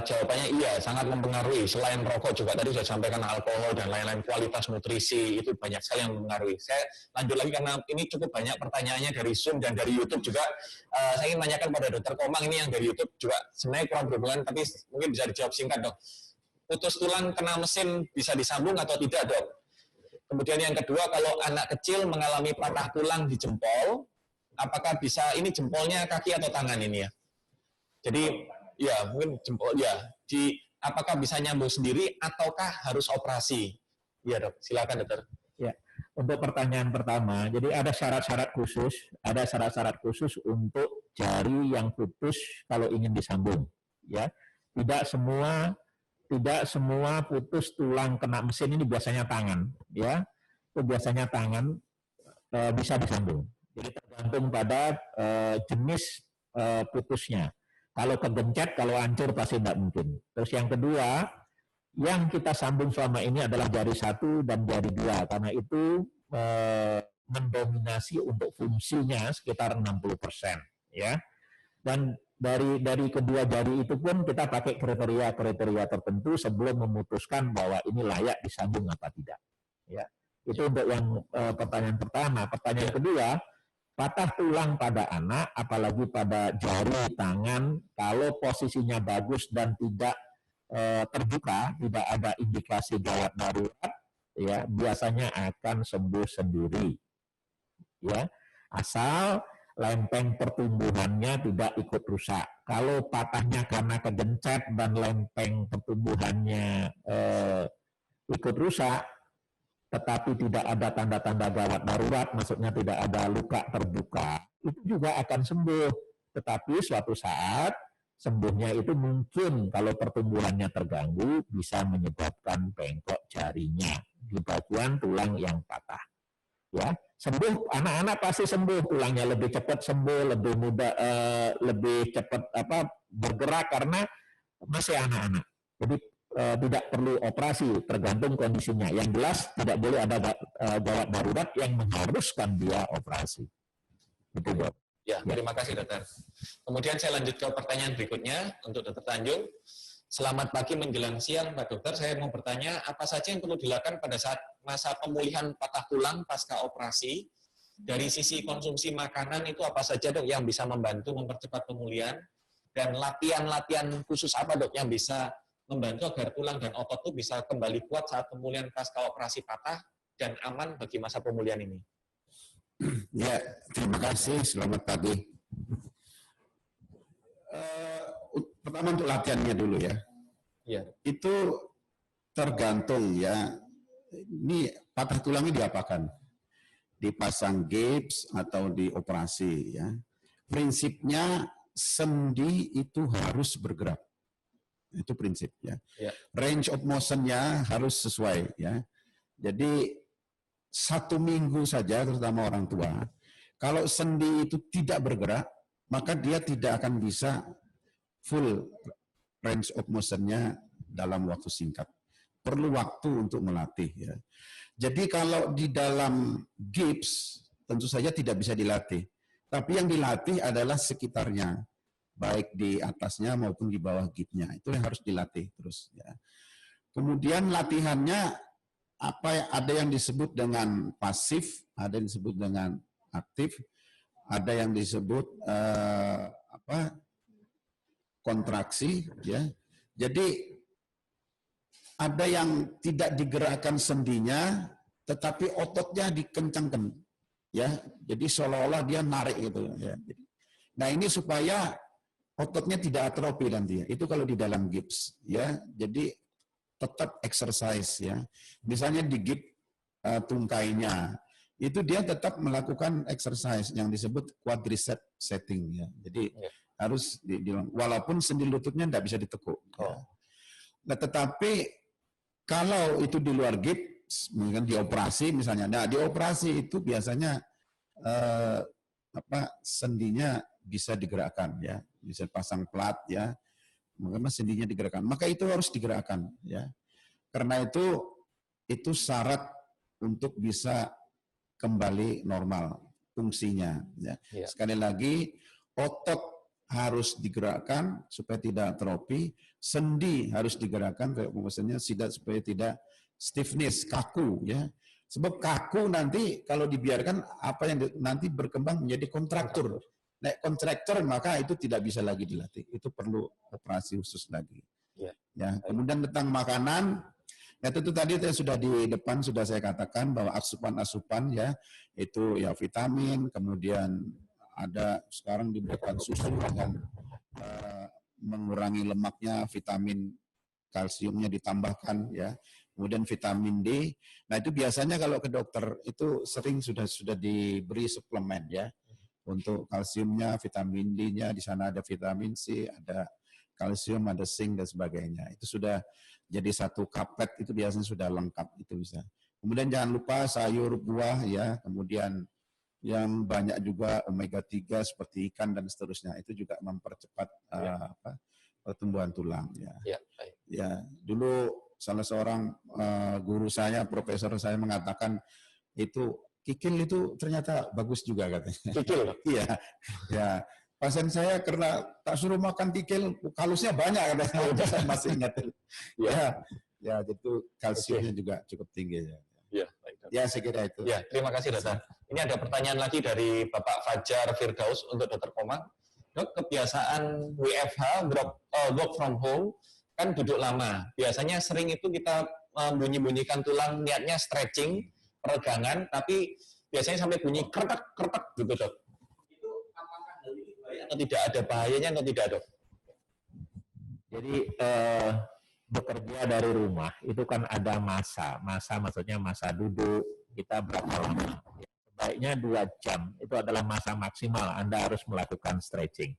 jawabannya iya, sangat mempengaruhi. Selain rokok juga tadi sudah sampaikan alkohol dan lain-lain, kualitas nutrisi itu banyak sekali yang mempengaruhi. Saya lanjut lagi karena ini cukup banyak pertanyaannya dari Zoom dan dari YouTube juga. Saya ingin menanyakan pada Dokter Komang, ini yang dari YouTube juga sebenarnya kurang berhubungan, tapi mungkin bisa dijawab singkat dok. Putus tulang kena mesin bisa disambung atau tidak dok? Kemudian yang kedua, kalau anak kecil mengalami patah tulang di jempol, apakah bisa, ini jempolnya kaki atau tangan ini ya? Jadi ya mungkin jempol ya, apakah bisa nyambung sendiri ataukah harus operasi? Ya dok, silakan dokter.
Ya, untuk pertanyaan pertama, jadi ada syarat-syarat khusus untuk jari yang putus kalau ingin disambung. Ya, tidak semua putus tulang kena mesin ini biasanya tangan, ya. Itu biasanya tangan bisa disambung. Jadi tergantung pada jenis putusnya. Kalau kegencet, kalau hancur pasti tidak mungkin. Terus yang kedua, yang kita sambung selama ini adalah jari 1 dan jari 2, karena itu mendominasi untuk fungsinya sekitar 60%, ya. Dan dari kedua jari itu pun kita pakai kriteria tertentu sebelum memutuskan bahwa ini layak disambung apa tidak. Ya, itu untuk yang pertanyaan pertama. Pertanyaan kedua, patah tulang pada anak, apalagi pada jari tangan, kalau posisinya bagus dan tidak terbuka, tidak ada indikasi gawat darurat, ya biasanya akan sembuh sendiri. Ya, asal lempeng pertumbuhannya tidak ikut rusak. Kalau patahnya karena kegencet dan lempeng pertumbuhannya ikut rusak, tetapi tidak ada tanda-tanda gawat darurat, maksudnya tidak ada luka terbuka, itu juga akan sembuh. Tetapi suatu saat sembuhnya itu mungkin kalau pertumbuhannya terganggu bisa menyebabkan bengkok jarinya di bagian tulang yang patah. Ya, sembuh, anak-anak pasti sembuh, tulangnya lebih cepat sembuh, lebih mudah, lebih cepat bergerak karena masih anak-anak. Jadi tidak perlu operasi, tergantung kondisinya. Yang jelas tidak boleh ada gawat darurat yang mengharuskan dia operasi. Itu dok.
Ya, terima kasih dokter. Kemudian saya lanjut ke pertanyaan berikutnya untuk dokter Tanjung. Selamat pagi menjelang siang Pak Dokter, saya mau bertanya apa saja yang perlu dilakukan pada saat masa pemulihan patah tulang pasca operasi. Dari sisi konsumsi makanan itu apa saja dok yang bisa membantu mempercepat pemulihan, dan latihan-latihan khusus apa dok yang bisa membantu agar tulang dan otot itu bisa kembali kuat saat pemulihan pasca operasi patah dan aman bagi masa pemulihan ini.
Ya, terima kasih, selamat pagi. Pertama untuk latihannya dulu ya.
Ya.
Itu tergantung ya. Ini patah tulangnya diapakan? Dipasang gips atau dioperasi ya. Prinsipnya sendi itu harus bergerak. Itu prinsip ya. Range of motion-nya harus sesuai ya. Jadi 1 minggu saja terutama orang tua, kalau sendi itu tidak bergerak, maka dia tidak akan bisa full range of motion-nya dalam waktu singkat. Perlu waktu untuk melatih ya. Jadi kalau di dalam gips tentu saja tidak bisa dilatih. Tapi yang dilatih adalah sekitarnya, baik di atasnya maupun di bawah gipsnya. Itu yang harus dilatih terus ya. Kemudian latihannya ada yang disebut dengan pasif, ada yang disebut dengan aktif, ada yang disebut kontraksi ya. Jadi ada yang tidak digerakkan sendinya tetapi ototnya dikencangkan ya. Jadi seolah-olah dia narik gitu ya. Nah, ini supaya ototnya tidak atrofi nanti ya. Itu kalau di dalam gips ya. Jadi tetap exercise ya. Misalnya di gips tungkainya itu dia tetap melakukan exercise yang disebut quadricep setting ya. Jadi harus walaupun sendi lututnya tidak bisa ditekuk. Ya. Nah, tetapi kalau itu di luar gips, mungkin dioperasi misalnya. Nah, dioperasi itu biasanya sendinya bisa digerakkan ya, bisa pasang plat ya. Maka sendinya digerakkan. Maka itu harus digerakkan ya. Karena itu syarat untuk bisa kembali normal fungsinya ya. Sekali lagi otot harus digerakkan supaya tidak atrofi, sendi harus digerakkan maksudnya supaya tidak stiffness, kaku ya. Sebab kaku nanti kalau dibiarkan apa yang nanti berkembang menjadi kontraktur. Nah, kontraktor maka itu tidak bisa lagi dilatih. Itu perlu operasi khusus lagi. Ya. Kemudian tentang makanan, Ya tentu tadi sudah di depan sudah saya katakan bahwa asupan-asupan ya itu ya vitamin, kemudian ada sekarang diberikan susu dengan mengurangi lemaknya, vitamin kalsiumnya ditambahkan ya, kemudian vitamin D. Nah itu biasanya kalau ke dokter itu sering sudah diberi suplemen ya untuk kalsiumnya, vitamin D-nya, di sana ada vitamin C, ada kalsium, ada zinc dan sebagainya. Itu sudah jadi satu kaplet itu biasanya sudah lengkap itu bisa. Kemudian jangan lupa sayur, buah ya, kemudian yang banyak juga omega 3 seperti ikan dan seterusnya. Itu juga mempercepat pertumbuhan tulang ya.
Baik.
Ya, dulu salah seorang guru saya, profesor saya mengatakan itu kikil itu ternyata bagus juga katanya.
Kikil.
Iya. Ya. Pasien saya karena tak suruh makan kikil, kalusnya banyak katanya. Saya masih ingat. Ya, itu kalsiumnya juga cukup tinggi ya.
Ya, baik.
Ya, saya kira itu.
Ya, terima kasih dokter. Ini ada pertanyaan lagi dari Bapak Fajar Firdaus untuk Dokter Komang. Dok, kebiasaan WFH, work from home, kan duduk lama. Biasanya sering itu kita membunyi-bunyikan tulang, niatnya stretching, peregangan, tapi biasanya sampai bunyi kertek-kertek gitu dok. Itu apakah hal ini bahaya atau tidak? Ada bahayanya atau tidak dok?
Jadi bekerja dari rumah itu kan ada masa maksudnya masa duduk kita berapa lama. Sebaiknya 2 jam itu adalah masa maksimal Anda harus melakukan stretching.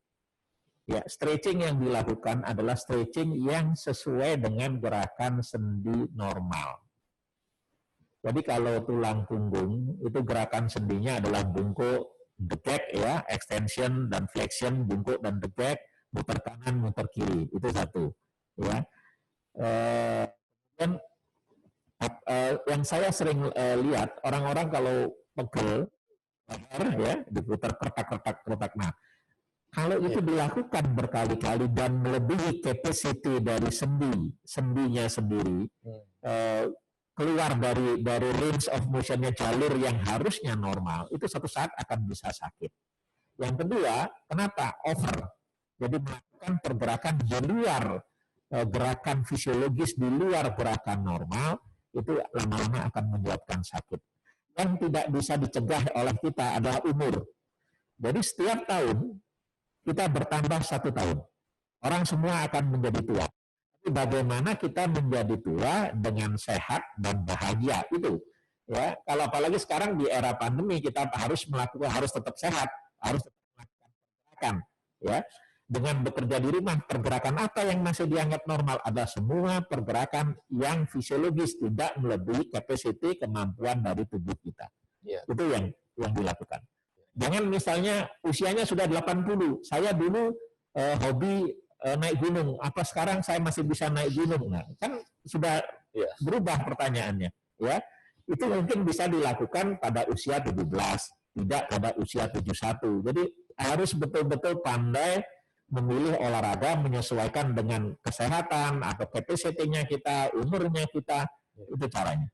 Ya, stretching yang dilakukan adalah stretching yang sesuai dengan gerakan sendi normal. Jadi kalau tulang punggung itu gerakan sendinya adalah bungkuk, degek ya, extension dan flexion, bungkuk dan degek, muter kanan, muter kiri, itu satu. Ya. Kemudian yang saya sering lihat orang-orang kalau pegel leher ya diputar kertak. Nah, kalau itu dilakukan berkali-kali dan melebihi capacity dari sendinya sendiri, keluar dari range of motionnya jalur yang harusnya normal, itu suatu saat akan bisa sakit. Yang kedua, kenapa? Over. Jadi melakukan pergerakan di luar gerakan fisiologis, di luar gerakan normal, itu lama-lama akan menyebabkan sakit. Yang tidak bisa dicegah oleh kita adalah umur. Jadi setiap tahun kita bertambah 1 tahun. Orang semua akan menjadi tua. Tapi bagaimana kita menjadi tua dengan sehat dan bahagia itu? Ya, kalau apalagi sekarang di era pandemi kita harus tetap sehat, harus tetap melakukan pergerakan. Ya, dengan bekerja di rumah, pergerakan apa yang masih dianggap normal? Ada semua pergerakan yang fisiologis, tidak melebihi kapasiti kemampuan dari tubuh kita.
Ya.
Itu yang dilakukan. Jangan misalnya usianya sudah 80, saya dulu hobi naik gunung, apa sekarang saya masih bisa naik gunung? Nah, kan sudah berubah pertanyaannya. Ya, itu mungkin bisa dilakukan pada usia 17, tidak pada usia 71. Jadi harus betul-betul pandai memilih olahraga menyesuaikan dengan kesehatan atau capacity-nya kita, umurnya kita, itu caranya.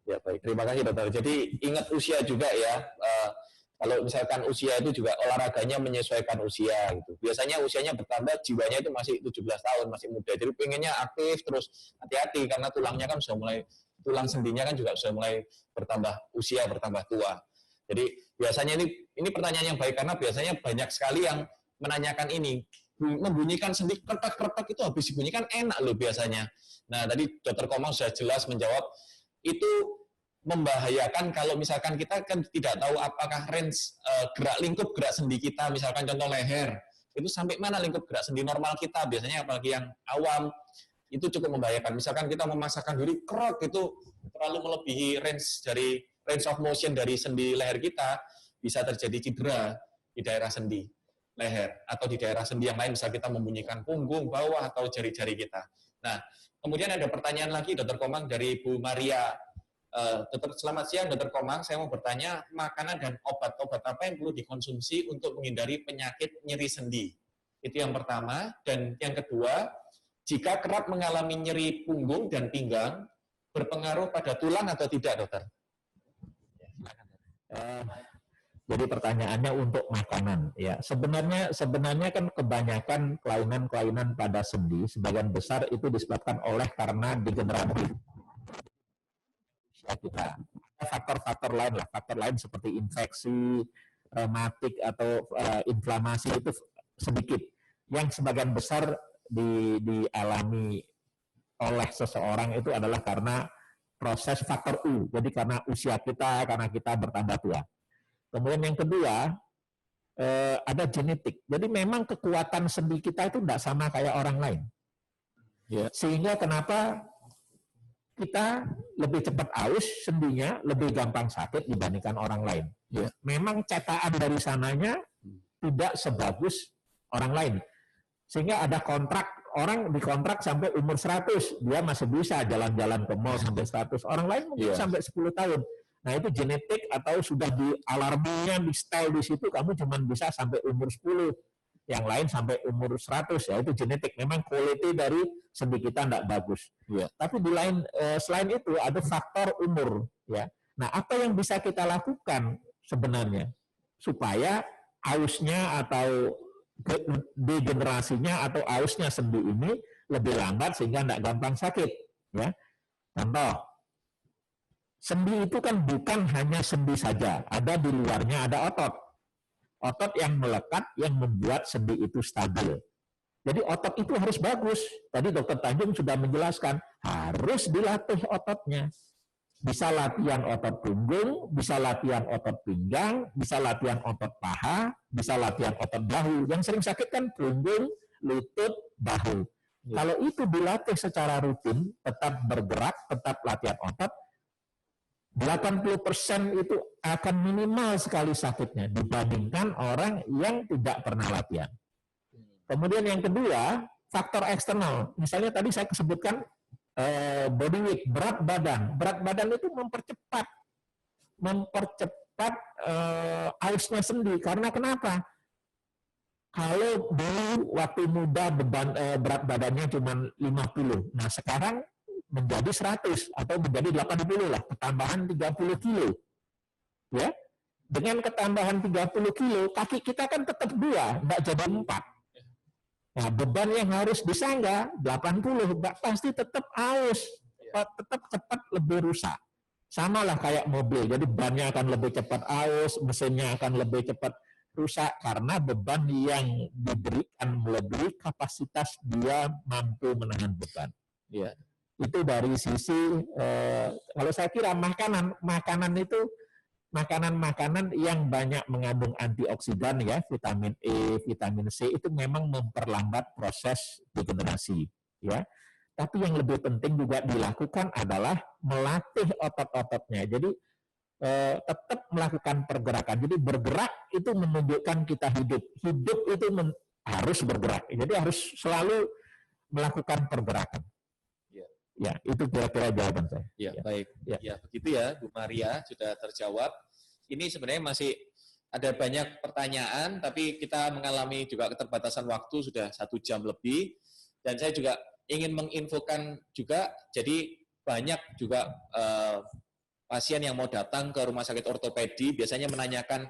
Ya baik, terima kasih dokter. Jadi ingat usia juga ya. Kalau misalkan usia itu juga olahraganya menyesuaikan usia gitu. Biasanya usianya bertambah, jiwanya itu masih 17 tahun, masih muda. Jadi pengennya aktif terus, hati-hati karena tulangnya kan sudah mulai, tulang sendinya kan juga sudah mulai bertambah usia, bertambah tua. Jadi biasanya ini pertanyaan yang baik karena biasanya banyak sekali yang menanyakan ini, membunyikan sendi kertak-kertak itu habis dibunyikan enak loh biasanya. Nah tadi Dokter Komang sudah jelas menjawab, itu membahayakan kalau misalkan kita kan tidak tahu apakah range gerak lingkup gerak sendi kita, misalkan contoh leher, itu sampai mana lingkup gerak sendi normal kita, biasanya apalagi yang awam, itu cukup membahayakan. Misalkan kita memaksakan diri krok itu terlalu melebihi range of motion dari sendi leher kita, bisa terjadi cedera di daerah sendi leher atau di daerah sendi yang lain, bisa kita membunyikan punggung, bawah atau jari-jari kita. Nah, kemudian ada pertanyaan lagi Dokter Komang dari Bu Maria. Selamat siang Dokter Komang, saya mau bertanya makanan dan obat-obat apa yang perlu dikonsumsi untuk menghindari penyakit nyeri sendi? Itu yang pertama. Dan yang kedua, jika kerap mengalami nyeri punggung dan pinggang, berpengaruh pada tulang atau tidak dokter?
Jadi pertanyaannya untuk makanan, ya. Sebenarnya kan kebanyakan kelainan-kelainan pada sendi, sebagian besar itu disebabkan karena degeneratif usia kita. Ada faktor-faktor lain lah, faktor lain seperti infeksi, rematik atau inflamasi itu sedikit. Yang sebagian besar dialami oleh seseorang itu adalah karena proses faktor U. Jadi karena usia kita, karena kita bertambah tua. Kemudian yang kedua, ada genetik. Jadi memang kekuatan sendi kita itu tidak sama kayak orang lain.
Ya.
Sehingga kenapa kita lebih cepat aus sendinya, lebih gampang sakit dibandingkan orang lain.
Ya.
Memang cetakan dari sananya tidak sebagus orang lain. Sehingga ada kontrak, orang dikontrak sampai umur 100, dia masih bisa jalan-jalan ke mall sampai 100. Orang lain mungkin sampai 10 tahun. Nah itu genetik atau sudah di alarmnya, di setel di situ, kamu cuma bisa sampai umur 10. Yang lain sampai umur 100, ya itu genetik. Memang quality dari sendi kita tidak bagus.
Ya.
Tapi di lain, selain itu ada faktor umur. Ya. Nah apa yang bisa kita lakukan sebenarnya supaya ausnya atau degenerasinya atau ausnya sendi ini lebih lambat sehingga tidak gampang sakit. Ya. Contoh, sendi itu kan bukan hanya sendi saja, ada di luarnya ada otot. Otot yang melekat yang membuat sendi itu stabil. Jadi otot itu harus bagus. Tadi Dr. Tanjung sudah menjelaskan, harus dilatih ototnya. Bisa latihan otot punggung, bisa latihan otot pinggang, bisa latihan otot paha, bisa latihan otot bahu. Yang sering sakit kan punggung, lutut, bahu. Kalau itu dilatih secara rutin, tetap bergerak, tetap latihan otot, 80% itu akan minimal sekali sakitnya dibandingkan orang yang tidak pernah latihan. Kemudian yang kedua, faktor eksternal. Misalnya tadi saya sebutkan body weight, berat badan. Berat badan itu mempercepat ausnya sendi. Karena kenapa? Kalau dulu waktu muda berat badannya cuma 50. Nah sekarang menjadi 100 atau menjadi 80 lah, ketambahan 30 kilo. Ya. Dengan ketambahan 30 kilo, kaki kita kan tetap 2, enggak jadi 4. Nah, beban yang harus disangga 80, pasti tetap aus, tetap cepat lebih rusak. Sama lah kayak mobil, jadi bannya akan lebih cepat aus, mesinnya akan lebih cepat rusak karena beban yang diberikan melebihi kapasitas dia mampu menahan beban.
Ya.
Itu dari sisi kalau saya kira makanan itu makanan yang banyak mengandung antioksidan ya, vitamin E, vitamin C itu memang memperlambat proses degenerasi ya. Tapi yang lebih penting juga dilakukan adalah melatih otot-ototnya. Jadi tetap melakukan pergerakan. Jadi bergerak itu menunjukkan kita hidup. Hidup itu harus bergerak. Jadi harus selalu melakukan pergerakan. Ya, itu kira-kira jawaban saya.
Ya, baik. Ya, begitu ya, Bu Maria, sudah terjawab. Ini sebenarnya masih ada banyak pertanyaan, tapi kita mengalami juga keterbatasan waktu, sudah 1 jam lebih. Dan saya juga ingin menginfokan juga, jadi banyak juga pasien yang mau datang ke rumah sakit ortopedi, biasanya menanyakan,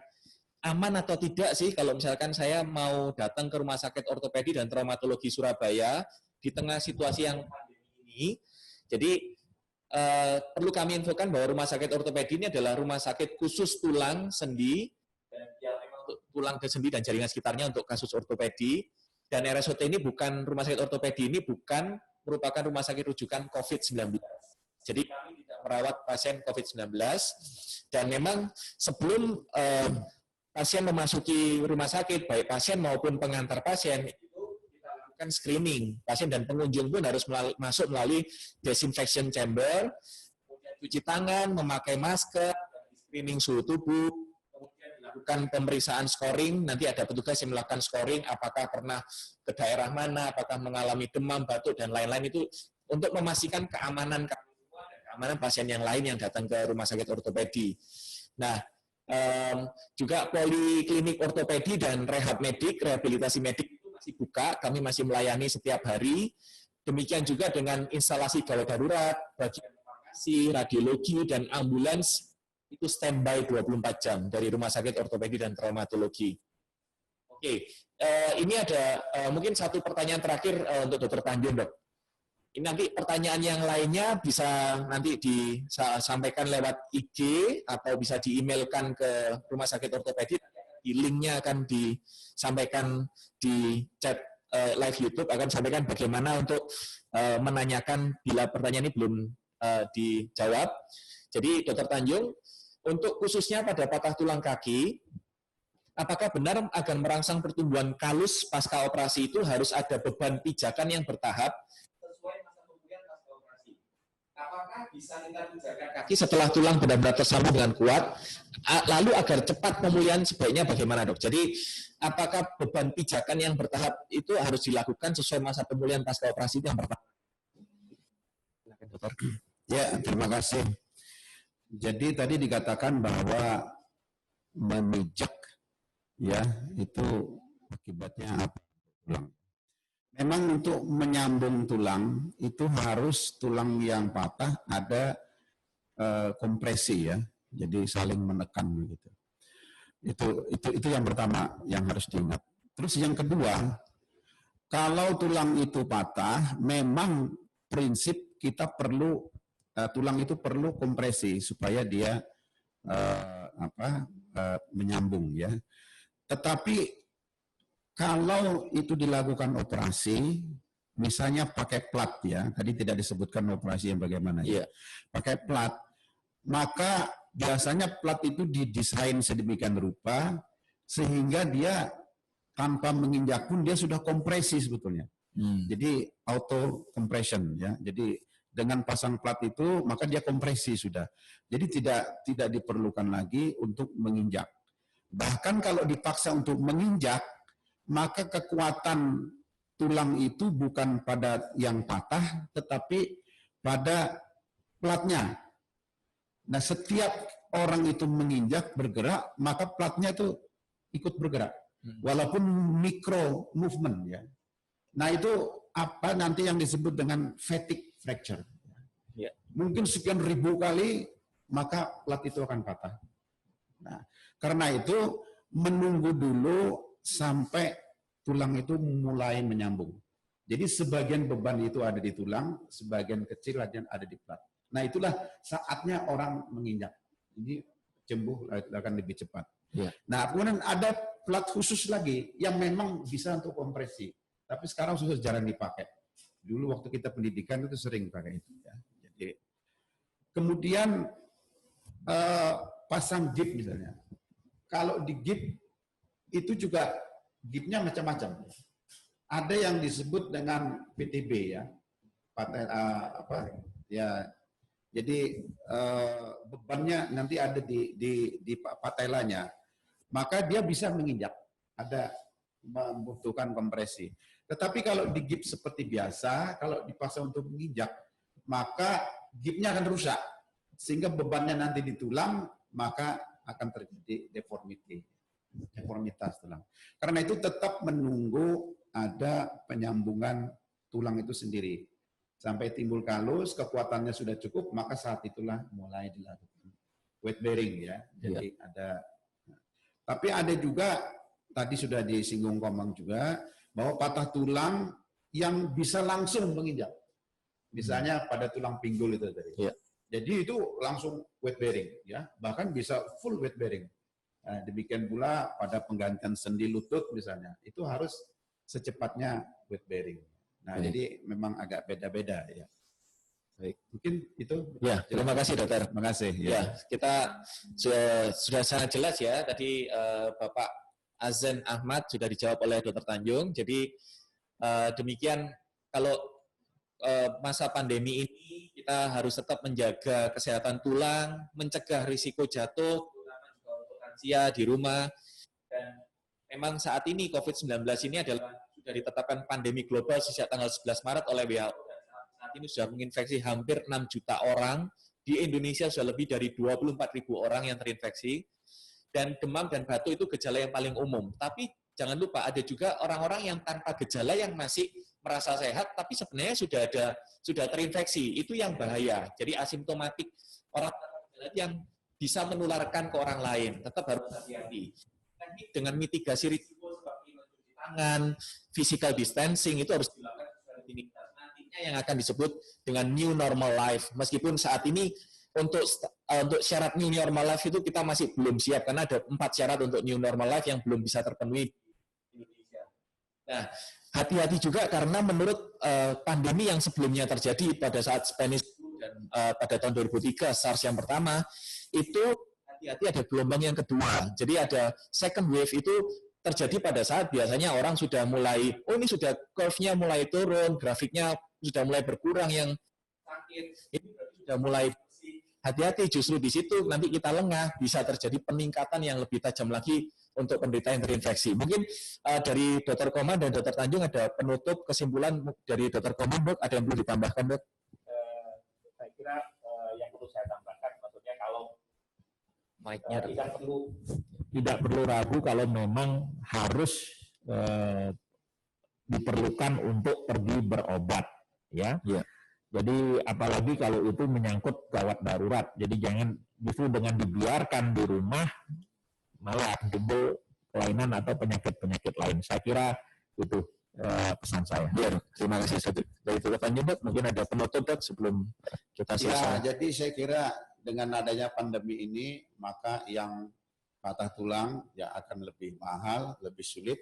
aman atau tidak sih kalau misalkan saya mau datang ke rumah sakit ortopedi dan traumatologi Surabaya di tengah situasi yang pandemi ini. Jadi perlu kami infokan bahwa rumah sakit ortopedi ini adalah rumah sakit khusus tulang, sendi, dan yang memang untuk tulang dan sendi dan jaringan sekitarnya untuk kasus ortopedi. Dan RSOT ini bukan, rumah sakit ortopedi ini bukan merupakan rumah sakit rujukan COVID-19. Jadi kami tidak merawat pasien COVID-19. Dan memang sebelum pasien memasuki rumah sakit, baik pasien maupun pengantar pasien, kan screening, pasien dan pengunjung pun harus masuk melalui disinfection chamber, kemudian cuci tangan, memakai masker, screening suhu tubuh, kemudian dilakukan pemeriksaan scoring, nanti ada petugas yang melakukan scoring, apakah pernah ke daerah mana, apakah mengalami demam, batuk, dan lain-lain itu untuk memastikan keamanan kami semua dan keamanan pasien yang lain yang datang ke rumah sakit ortopedi. Nah, juga poliklinik ortopedi dan rehab medik, rehabilitasi medik masih buka, kami masih melayani setiap hari. Demikian juga dengan instalasi gawat darurat, bagian farmasi, radiologi, dan ambulans itu standby 24 jam dari Rumah Sakit Ortopedi dan Traumatologi. Oke, ini ada mungkin satu pertanyaan terakhir untuk Dr. Tanjung, Dok. Ini nanti pertanyaan yang lainnya bisa nanti disampaikan lewat IG atau bisa di-emailkan ke Rumah Sakit Ortopedi. Di linknya akan disampaikan di chat live YouTube, akan sampaikan bagaimana untuk menanyakan bila pertanyaan ini belum dijawab. Jadi Dr. Tanjung, untuk khususnya pada patah tulang kaki, apakah benar agar merangsang pertumbuhan kalus pasca operasi itu harus ada beban pijakan yang bertahap sesuai masa pemulihan pasca operasi? Apakah bisa kita pijakan kaki setelah tulang benar-benar tersambung dengan kuat? Lalu agar cepat pemulihan sebaiknya bagaimana, Dok? Jadi apakah beban pijakan yang bertahap itu harus dilakukan sesuai masa pemulihan pasca operasi itu yang pertama? Silakan, Dokter.
Ya, terima kasih. Jadi tadi dikatakan bahwa memijak ya itu akibatnya apa? Tulang. Memang untuk menyambung tulang itu harus tulang yang patah ada kompresi ya, jadi saling menekan begitu. Itu yang pertama yang harus diingat. Terus yang kedua, kalau tulang itu patah, memang prinsip kita perlu tulang itu perlu kompresi supaya dia menyambung ya. Tetapi kalau itu dilakukan operasi, misalnya pakai plat ya, tadi tidak disebutkan operasi yang bagaimana ya, pakai plat, maka biasanya plat itu didesain sedemikian rupa sehingga dia tanpa menginjak pun dia sudah kompresi sebetulnya. Jadi auto compression ya. Jadi dengan pasang plat itu maka dia kompresi sudah. Jadi tidak diperlukan lagi untuk menginjak. Bahkan kalau dipaksa untuk menginjak, maka kekuatan tulang itu bukan pada yang patah, tetapi pada platnya. Nah, setiap orang itu menginjak, bergerak, maka platnya itu ikut bergerak. Walaupun micro movement ya. Nah, itu apa nanti yang disebut dengan fatigue fracture.
Ya.
Mungkin sekian ribu kali, maka plat itu akan patah. Nah, karena itu menunggu dulu sampai tulang itu mulai menyambung. Jadi sebagian beban itu ada di tulang, sebagian kecil ada di plat. Nah, itulah saatnya orang menginjak. Ini sembuh akan lebih cepat.
Ya.
Nah, kemudian ada plat khusus lagi yang memang bisa untuk kompresi. Tapi sekarang sudah jarang dipakai. Dulu waktu kita pendidikan itu sering pakai itu. Ya. Jadi, kemudian pasang gip misalnya. Kalau di gip itu juga gipnya macam-macam. Ada yang disebut dengan PTB ya, jadi bebannya nanti ada di patelanya, maka dia bisa menginjak, ada membutuhkan kompresi. Tetapi kalau di gip seperti biasa, kalau dipasang untuk menginjak, maka gipnya akan rusak, sehingga bebannya nanti di tulang, maka akan terjadi deformitas tulang. Karena itu tetap menunggu ada penyambungan tulang itu sendiri. Sampai timbul kalus, kekuatannya sudah cukup, maka saat itulah mulai dilakukan weight bearing ya. Jadi ada. Tapi ada juga, tadi sudah disinggung Komang juga, bahwa patah tulang yang bisa langsung menginjak. Misalnya pada tulang pinggul itu tadi.
Ya.
Jadi itu langsung weight bearing ya, bahkan bisa full weight bearing. Nah, demikian pula pada penggantian sendi lutut misalnya, itu harus secepatnya weight bearing. Nah, jadi memang agak beda-beda ya. Baik, mungkin itu.
Ya, terima kasih Dokter.
Terima kasih.
Ya, kita sudah sangat jelas ya. Tadi Bapak Azan Ahmad sudah dijawab oleh Dokter Tanjung. Jadi demikian kalau masa pandemi ini kita harus tetap menjaga kesehatan tulang, mencegah risiko jatuh, terutama juga untuk lansia di rumah. Dan memang saat ini COVID-19 ini adalah sudah ditetapkan pandemi global sejak tanggal 11 Maret oleh WHO. Dan saat ini sudah menginfeksi hampir 6 juta orang. Di Indonesia sudah lebih dari 24.000 orang yang terinfeksi. Dan demam dan batuk itu gejala yang paling umum. Tapi jangan lupa ada juga orang-orang yang tanpa gejala yang masih merasa sehat, tapi sebenarnya sudah terinfeksi. Itu yang bahaya. Jadi asimptomatik orang yang bisa menularkan ke orang lain. Tetap harus hati-hati. Teknik dengan mitigasi risiko seperti mencuci tangan, physical distancing itu harus dilakukan secara ditingkat. Nantinya yang akan disebut dengan new normal life. Meskipun saat ini untuk syarat new normal life itu kita masih belum siap karena ada 4 syarat untuk new normal life yang belum bisa terpenuhi di Indonesia. Nah, hati-hati juga karena menurut pandemi yang sebelumnya terjadi pada saat Spanish flu dan pada tahun 2003 SARS yang pertama itu hati-hati ada gelombang yang kedua. Jadi ada second wave itu terjadi pada saat biasanya orang sudah mulai, oh ini sudah curve-nya mulai turun, grafiknya sudah mulai berkurang yang sakit, ini sudah mulai. Hati-hati justru di situ nanti kita lengah, bisa terjadi peningkatan yang lebih tajam lagi untuk penderita yang terinfeksi. Mungkin dari Dr. Komang dan Dr. Tanjung ada penutup kesimpulan dari Dr. Komang, Dok, ada yang perlu ditambahkan, Dok?
Saya kira yang perlu saya tambahkan, maksudnya kalau
Mic-nya
tidak perlu ragu kalau memang harus diperlukan untuk pergi berobat, ya.
Ya.
Jadi apalagi kalau itu menyangkut gawat darurat. Jadi jangan justru dengan dibiarkan di rumah malah timbul kelainan atau penyakit-penyakit lain. Saya kira itu pesan saya.
Ya, terima kasih. Dari Dr. Tanjung, Dok, mungkin ada penutup, Dok, sebelum kita selesai.
Ya, jadi saya kira dengan adanya pandemi ini, maka yang patah tulang ya akan lebih mahal, lebih sulit.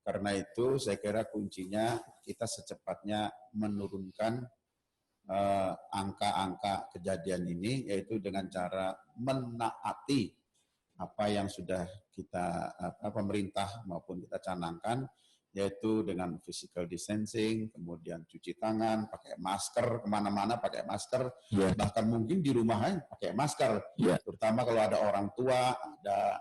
Karena itu saya kira kuncinya kita secepatnya menurunkan angka-angka kejadian ini, yaitu dengan cara menaati apa yang sudah kita pemerintah maupun kita canangkan, yaitu dengan physical distancing, kemudian cuci tangan, pakai masker, kemana-mana pakai masker, bahkan mungkin di rumah pakai masker, terutama kalau ada orang tua, ada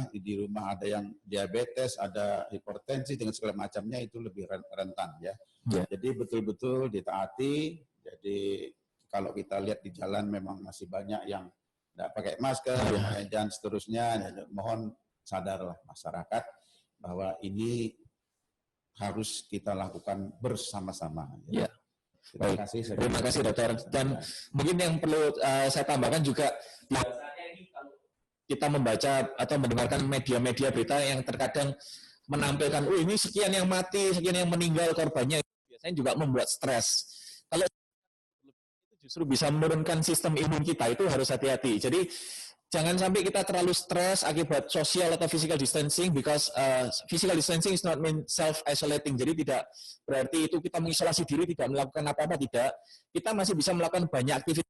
di rumah ada yang diabetes, ada hipertensi dengan segala macamnya, itu lebih rentan ya. Jadi betul-betul ditaati. Jadi kalau kita lihat di jalan memang masih banyak yang tidak pakai masker dan seterusnya. Mohon sadarlah masyarakat bahwa ini harus kita lakukan bersama-sama.
Ya.
Terima kasih.
Terima kasih, Dokter. Dan mungkin yang perlu saya tambahkan juga, kita membaca atau mendengarkan media-media berita yang terkadang menampilkan, oh ini sekian yang mati, sekian yang meninggal korbannya, biasanya juga membuat stres. Kalau itu justru bisa menurunkan sistem imun kita, itu harus hati-hati. Jadi jangan sampai kita terlalu stres akibat social atau physical distancing, because physical distancing is not mean self-isolating. Jadi tidak berarti itu kita mengisolasi diri, tidak melakukan apa-apa, tidak. Kita masih bisa melakukan banyak aktivitas.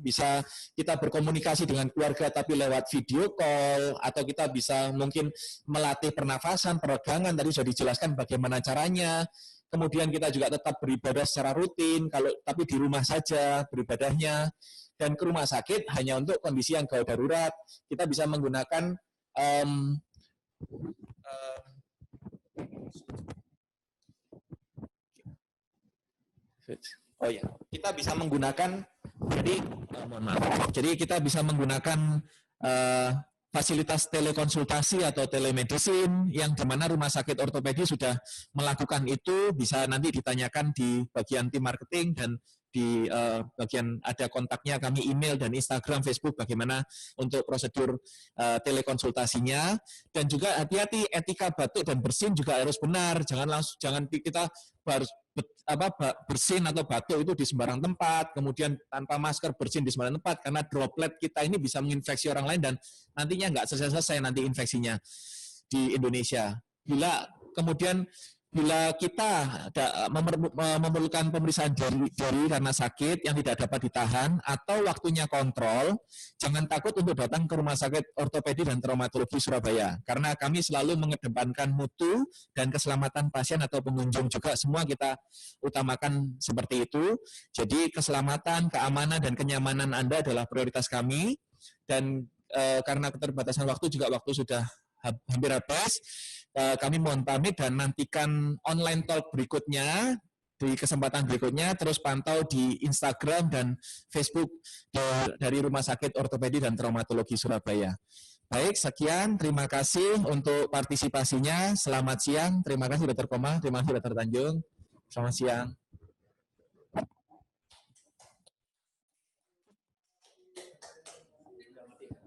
Bisa kita berkomunikasi dengan keluarga tapi lewat video call, atau kita bisa mungkin melatih pernafasan, peregangan, tadi sudah dijelaskan bagaimana caranya. Kemudian kita juga tetap beribadah secara rutin, tapi di rumah saja beribadahnya. Dan ke rumah sakit hanya untuk kondisi yang gawat darurat. Kita bisa menggunakan kita bisa menggunakan jadi kita bisa menggunakan fasilitas telekonsultasi atau telemedicine yang di mana rumah sakit ortopedi sudah melakukan itu, bisa nanti ditanyakan di bagian tim marketing dan di bagian ada kontaknya kami, email dan Instagram, Facebook, bagaimana untuk prosedur telekonsultasinya. Dan juga hati-hati, etika batuk dan bersin juga harus benar, jangan kita bersin atau batuk itu di sembarang tempat, kemudian tanpa masker bersin di sembarang tempat, karena droplet kita ini bisa menginfeksi orang lain dan nantinya nggak selesai nanti infeksinya di Indonesia. Bila kita memerlukan pemeriksaan jari karena sakit yang tidak dapat ditahan atau waktunya kontrol, jangan takut untuk datang ke Rumah Sakit Ortopedi dan Traumatologi Surabaya. Karena kami selalu mengedepankan mutu dan keselamatan pasien atau pengunjung juga. Semua kita utamakan seperti itu. Jadi keselamatan, keamanan, dan kenyamanan Anda adalah prioritas kami. Dan karena keterbatasan waktu juga, waktu sudah hampir habis, kami mohon pamit dan nantikan online talk berikutnya di kesempatan berikutnya. Terus pantau di Instagram dan Facebook dari Rumah Sakit Ortopedi dan Traumatologi Surabaya. Baik, sekian. Terima kasih untuk partisipasinya. Selamat siang. Terima kasih Dr. Komang. Terima kasih Dr. Tanjung. Selamat siang.
informatif.